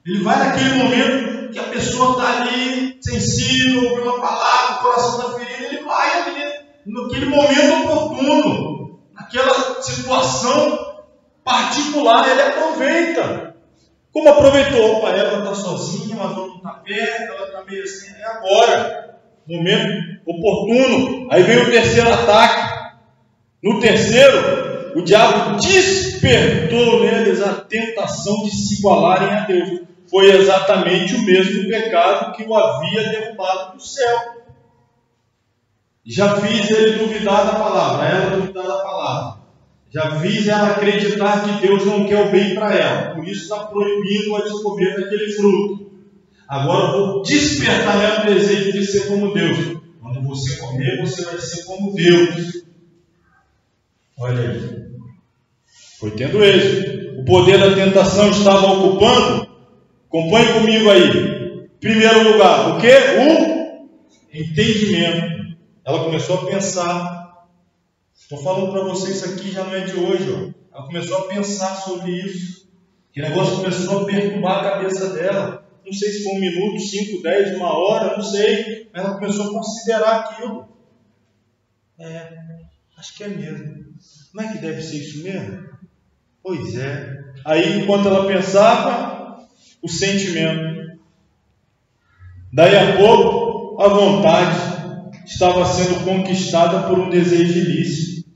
Ele vai naquele momento que a pessoa está ali, sensível, ouve uma palavra, o coração está ferido, ele vai ali, naquele momento oportuno, naquela situação particular, ele aproveita. Como aproveitou? Opa, ela está sozinha, mas não está perto, ela está meio assim, é agora, momento oportuno. Aí vem o terceiro ataque. No terceiro, o diabo despertou neles a tentação de se igualarem a Deus. Foi exatamente o mesmo pecado que o havia derrubado do céu. Já fiz ele duvidar da palavra, ela duvidar da palavra. Já fiz ela acreditar que Deus não quer o bem para ela. Por isso está proibindo a descoberta daquele fruto. Agora eu vou despertar nela o desejo de ser como Deus. Quando você comer, você vai ser como Deus. Olha aí. Foi tendo êxito. O poder da tentação estava ocupando. Acompanhe comigo aí. Primeiro lugar, o que? O entendimento. Ela começou a pensar. Estou falando para vocês, isso aqui já não é de hoje. Ó. Ela começou a pensar sobre isso. Que negócio começou a perturbar a cabeça dela. Não sei se foi 1 minuto, 5, 10, 1 hora, não sei. Mas ela começou a considerar aquilo. Acho que é mesmo. Não é que deve ser isso mesmo? Pois é. Aí, enquanto ela pensava, o sentimento. Daí a pouco, a vontade estava sendo conquistada por um desejo ilícito.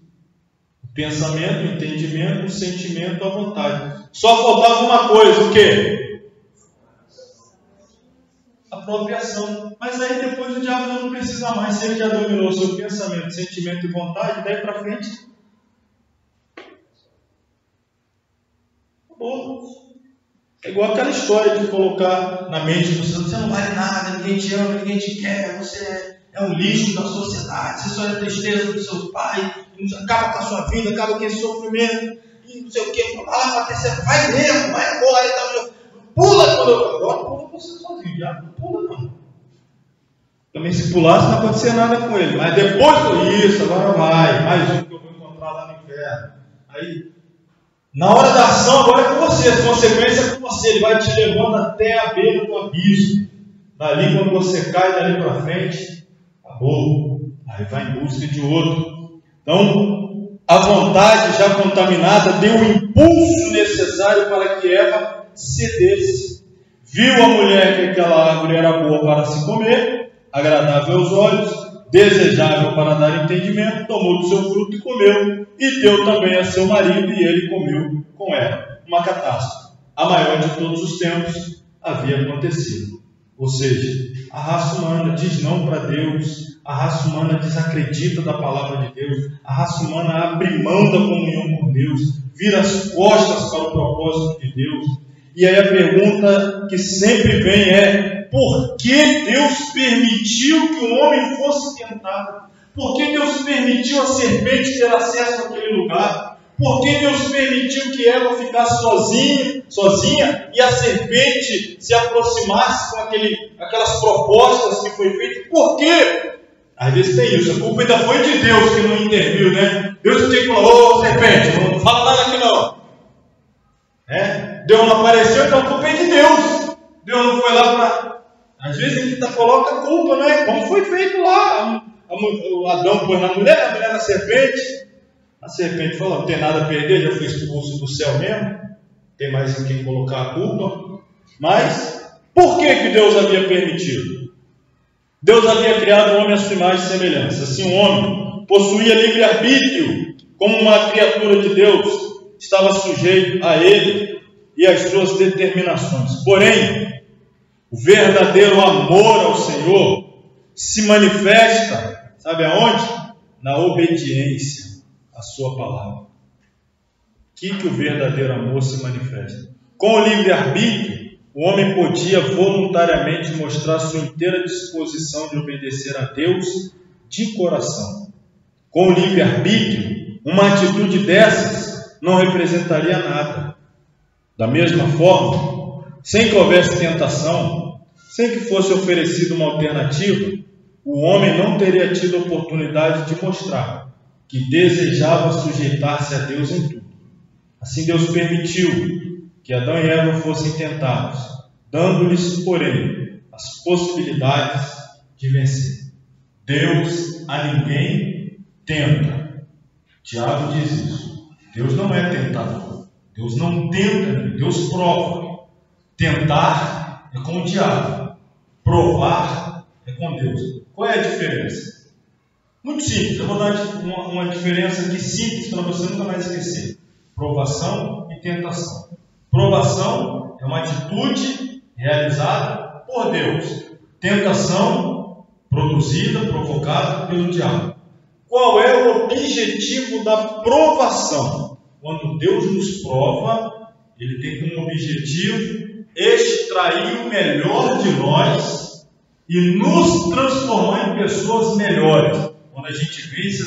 O pensamento, o entendimento, o sentimento, a vontade. Só faltava uma coisa, o quê? Apropriação. Mas aí depois o diabo não precisa mais. Se ele já dominou o seu pensamento, sentimento e vontade, daí para frente, acabou. É igual aquela história de colocar na mente do seu, você não vale nada, ninguém te ama, ninguém te quer, você é um lixo da sociedade, você só é a tristeza do seu pai, acaba com a sua vida, acaba com esse sofrimento, e não sei o que, vai mesmo, vai agora, então, pula quando eu agora pula você sozinho, já não pula não. Também se pulasse não acontecia nada com ele, mas depois isso, agora vai, mais um que eu vou encontrar lá no inferno. Aí, na hora da ação, agora é com você, a consequência é com você, ele vai te levando até a beira do abismo. Dali, quando você cai dali para frente, acabou. Aí vai em busca de outro. Então, a vontade já contaminada deu o impulso necessário para que Eva cedesse. Viu a mulher que aquela árvore era boa para se comer, agradável aos olhos, desejável para dar entendimento, tomou do seu fruto e comeu, e deu também a seu marido, e ele comeu com ela. Uma catástrofe, a maior de todos os tempos, havia acontecido. Ou seja, a raça humana diz não para Deus, a raça humana desacredita da palavra de Deus, a raça humana abre mão da comunhão com Deus, vira as costas para o propósito de Deus. E aí a pergunta que sempre vem é: por que Deus permitiu que o homem fosse tentado? Por que Deus permitiu a serpente ter acesso àquele lugar? Por que Deus permitiu que Eva ficasse sozinha e a serpente se aproximasse com aquelas propostas que foi feitas? Por quê? Às vezes tem isso, a culpa ainda foi de Deus que não interviu, né? Deus tinha que falar: ô serpente, não fala nada aqui não. Deus não apareceu, então a culpa é de Deus. Deus não foi lá para... Às vezes a gente coloca a culpa, né? Como foi feito lá. O Adão pôs na mulher, a mulher na serpente. A serpente falou: não tem nada a perder, já fui expulso do céu mesmo. Tem mais em quem colocar a culpa. Mas, por que Deus havia permitido? Deus havia criado o homem à sua imagem e semelhança. Assim, o homem possuía livre-arbítrio, como uma criatura de Deus. Estava sujeito a ele e às suas determinações. Porém, o verdadeiro amor ao Senhor se manifesta, sabe aonde? Na obediência à sua palavra. Que o verdadeiro amor se manifesta? Com o livre-arbítrio, o homem podia voluntariamente mostrar sua inteira disposição de obedecer a Deus de coração. Com o livre-arbítrio, uma atitude dessas não representaria nada. Da mesma forma, sem que houvesse tentação, sem que fosse oferecida uma alternativa, o homem não teria tido a oportunidade de mostrar que desejava sujeitar-se a Deus em tudo. Assim Deus permitiu que Adão e Eva fossem tentados, dando-lhes, porém, as possibilidades de vencer. Deus a ninguém tenta. O diabo diz isso. Deus não é tentador. Deus não tenta, Deus prova. Tentar é com o diabo. Provar é com Deus. Qual é a diferença? Muito simples. Eu vou dar uma diferença aqui simples para você nunca mais esquecer. Provação e tentação. Provação é uma atitude realizada por Deus. Tentação produzida, provocada pelo diabo. Qual é o objetivo da provação? Quando Deus nos prova, Ele tem como objetivo extrair o melhor de nós e nos transformar em pessoas melhores. Quando a gente vence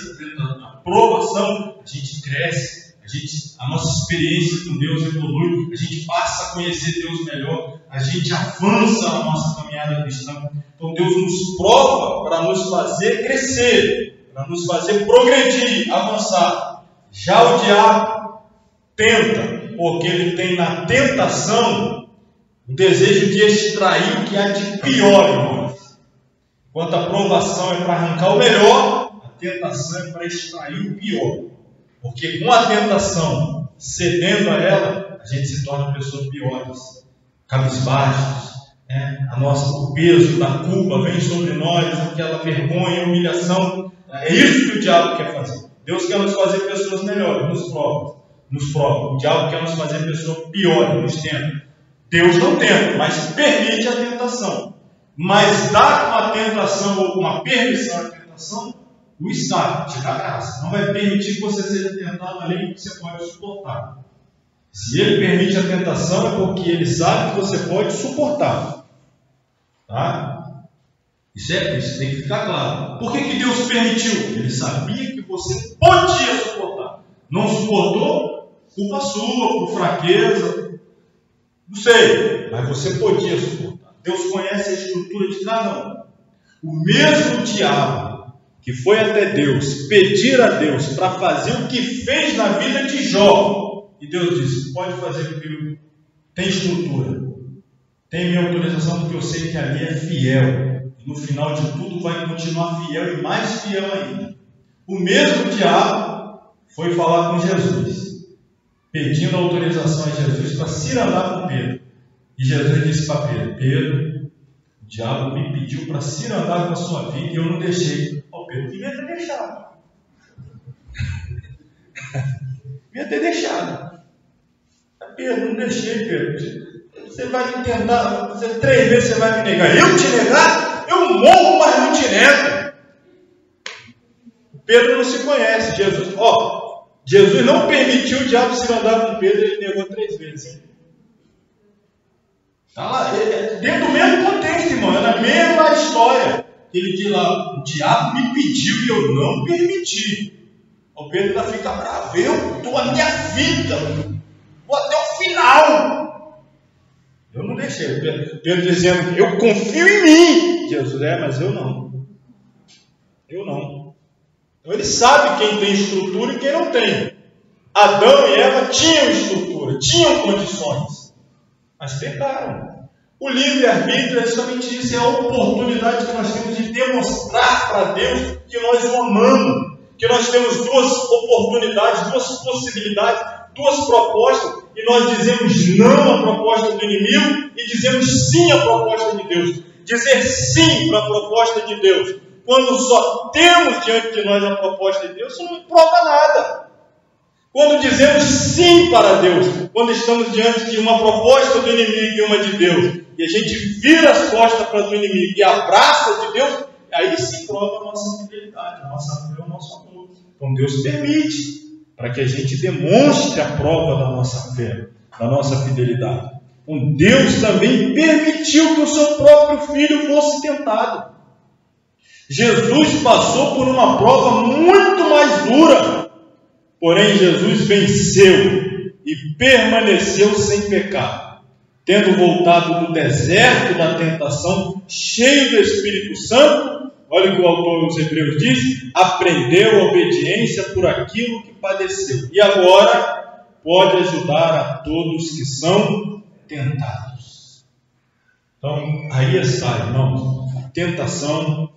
a provação, a gente cresce, a nossa experiência com Deus evolui, a gente passa a conhecer Deus melhor, a gente avança na nossa caminhada cristã. Então Deus nos prova para nos fazer crescer, para nos fazer progredir, avançar. Já o diabo tenta, porque ele tem na tentação o desejo de extrair o que há de pior em nós. Enquanto a provação é para arrancar o melhor, a tentação é para extrair o pior. Porque com a tentação, cedendo a ela, a gente se torna pessoas piores, cabisbaixos. O peso da culpa vem sobre nós, aquela vergonha, humilhação. É isso que o diabo quer fazer. Deus quer nos fazer pessoas melhores, nos prova. O diabo quer nos fazer pessoas piores, nos tenta. Deus não tenta, mas permite a tentação. Mas dá uma tentação ou uma permissão à tentação, o Estado te dá graça. Não vai permitir que você seja tentado além do que você pode suportar. Se Ele permite a tentação, é porque Ele sabe que você pode suportar. Tá? Isso tem que ficar claro. Por que Deus permitiu? Ele sabia que você podia suportar. Não suportou? Culpa sua, por fraqueza. Não sei, mas você podia suportar. Deus conhece a estrutura de cada um. O mesmo diabo que foi até Deus, pedir a Deus para fazer o que fez na vida de Jó. E Deus disse, pode fazer comigo, tem estrutura, tem minha autorização, porque eu sei que ali é fiel. E no final de tudo vai continuar fiel e mais fiel ainda. O mesmo diabo foi falar com Jesus, pedindo autorização a Jesus para se andar com Pedro. E Jesus disse para Pedro, Pedro, o diabo me pediu para se andar com a sua vida e eu não deixei. Pedro devia ter deixado. Devia ter deixado. Pedro, não deixei, Pedro. Você vai me tentar, 3 vezes você vai me negar. Eu te negar? Eu morro, mas não te nego. Pedro não se conhece. Jesus não permitiu o diabo se andar com Pedro, ele negou 3 vezes. Está lá, dentro do mesmo contexto, irmão, é na mesma história. Ele diz lá, o diabo me pediu e eu não permiti. O Pedro ainda fica bravo. Eu dou a minha vida, vou até o final. Eu não deixei. Pedro dizendo, eu confio em mim. Jesus, mas eu não. Eu não. Então ele sabe quem tem estrutura e quem não tem. Adão e Eva tinham estrutura, tinham condições, mas pecaram. O livre-arbítrio é justamente isso, é a oportunidade que nós temos de demonstrar para Deus que nós o amamos, que nós temos 2 oportunidades, 2 possibilidades, 2 propostas, e nós dizemos não à proposta do inimigo e dizemos sim à proposta de Deus. Dizer sim para a proposta de Deus, quando só temos diante de nós a proposta de Deus, isso não prova nada. Quando dizemos sim para Deus, quando estamos diante de uma proposta do inimigo e uma de Deus, e a gente vira as costas para o inimigo e abraça de Deus, aí se prova a nossa fidelidade, a nossa fé, o nosso amor. Então Deus permite, para que a gente demonstre a prova da nossa fé, da nossa fidelidade. Deus também permitiu que o seu próprio filho fosse tentado. Jesus passou por uma prova muito mais dura, porém Jesus venceu e permaneceu sem pecado, tendo voltado do deserto da tentação, cheio do Espírito Santo. Olha o que o autor dos Hebreus diz: aprendeu a obediência por aquilo que padeceu, e agora pode ajudar a todos que são tentados. Então, aí está, irmãos, a tentação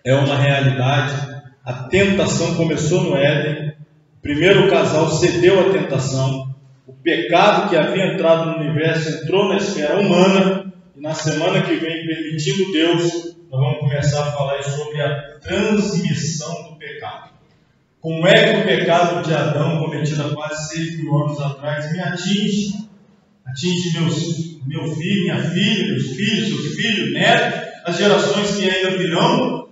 é uma realidade. A tentação começou no Éden, o primeiro casal cedeu à tentação, o pecado que havia entrado no universo entrou na esfera humana, e na semana que vem, permitindo Deus, nós vamos começar a falar sobre a transmissão do pecado. Como é que o pecado de Adão, cometido há quase 6.000 anos atrás, me atinge meu filho, minha filha, meus filhos, seus filhos, netos, as gerações que ainda virão.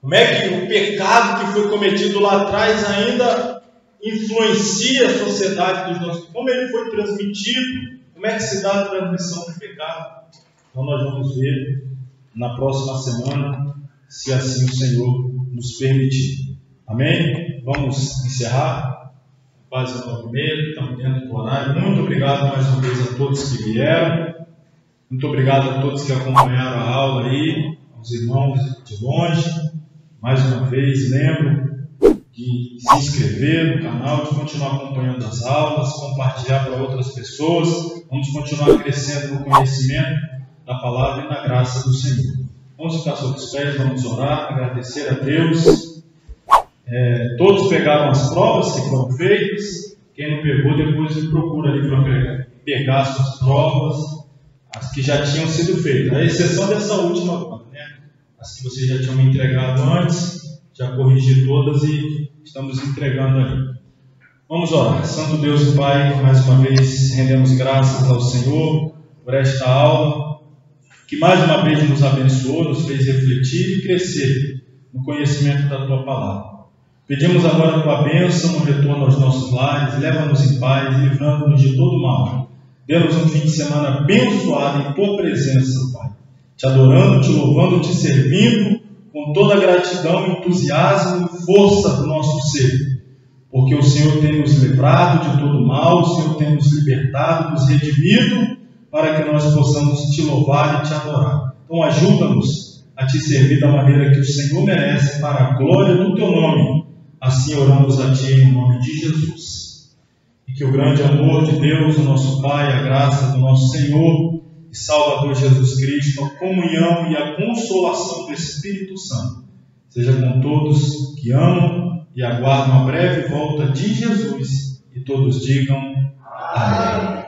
Como é que o pecado que foi cometido lá atrás ainda influencia a sociedade dos nossos? Como ele foi transmitido? Como é que se dá a transmissão do pecado? Então nós vamos ver na próxima semana, se assim o Senhor nos permitir. Amém? Vamos encerrar. Quase 9h30, estamos dentro do horário. Muito obrigado mais uma vez a todos que vieram. Muito obrigado a todos que acompanharam a aula aí, aos irmãos de longe. Mais uma vez, lembro de se inscrever no canal, de continuar acompanhando as aulas, compartilhar para outras pessoas. Vamos continuar crescendo no conhecimento da palavra e na graça do Senhor. Vamos ficar sobre os pés, vamos orar, agradecer a Deus. Todos pegaram as provas que foram feitas. Quem não pegou, depois procura ali para pegar suas provas, as que já tinham sido feitas, a exceção dessa última agora, né? As que vocês já tinham me entregado antes, já corrigi todas e estamos entregando ali. Vamos orar. Santo Deus e Pai, mais uma vez rendemos graças ao Senhor por esta aula, que mais uma vez nos abençoou, nos fez refletir e crescer no conhecimento da Tua Palavra. Pedimos agora a Tua bênção no retorno aos nossos lares, leva-nos em paz, livrando-nos de todo mal. Dê-nos um fim de semana abençoado em Tua presença, Pai. Te adorando, Te louvando, Te servindo, com toda a gratidão, entusiasmo e força do nosso ser. Porque o Senhor tem nos livrado de todo mal, o Senhor tem nos libertado, nos redimido, para que nós possamos Te louvar e Te adorar. Então ajuda-nos a Te servir da maneira que o Senhor merece, para a glória do Teu nome. Assim oramos a Ti em nome de Jesus. E que o grande amor de Deus, o nosso Pai, a graça do nosso Senhor e Salvador Jesus Cristo, a comunhão e a consolação do Espírito Santo seja com todos que amam e aguardam a breve volta de Jesus. E todos digam amém.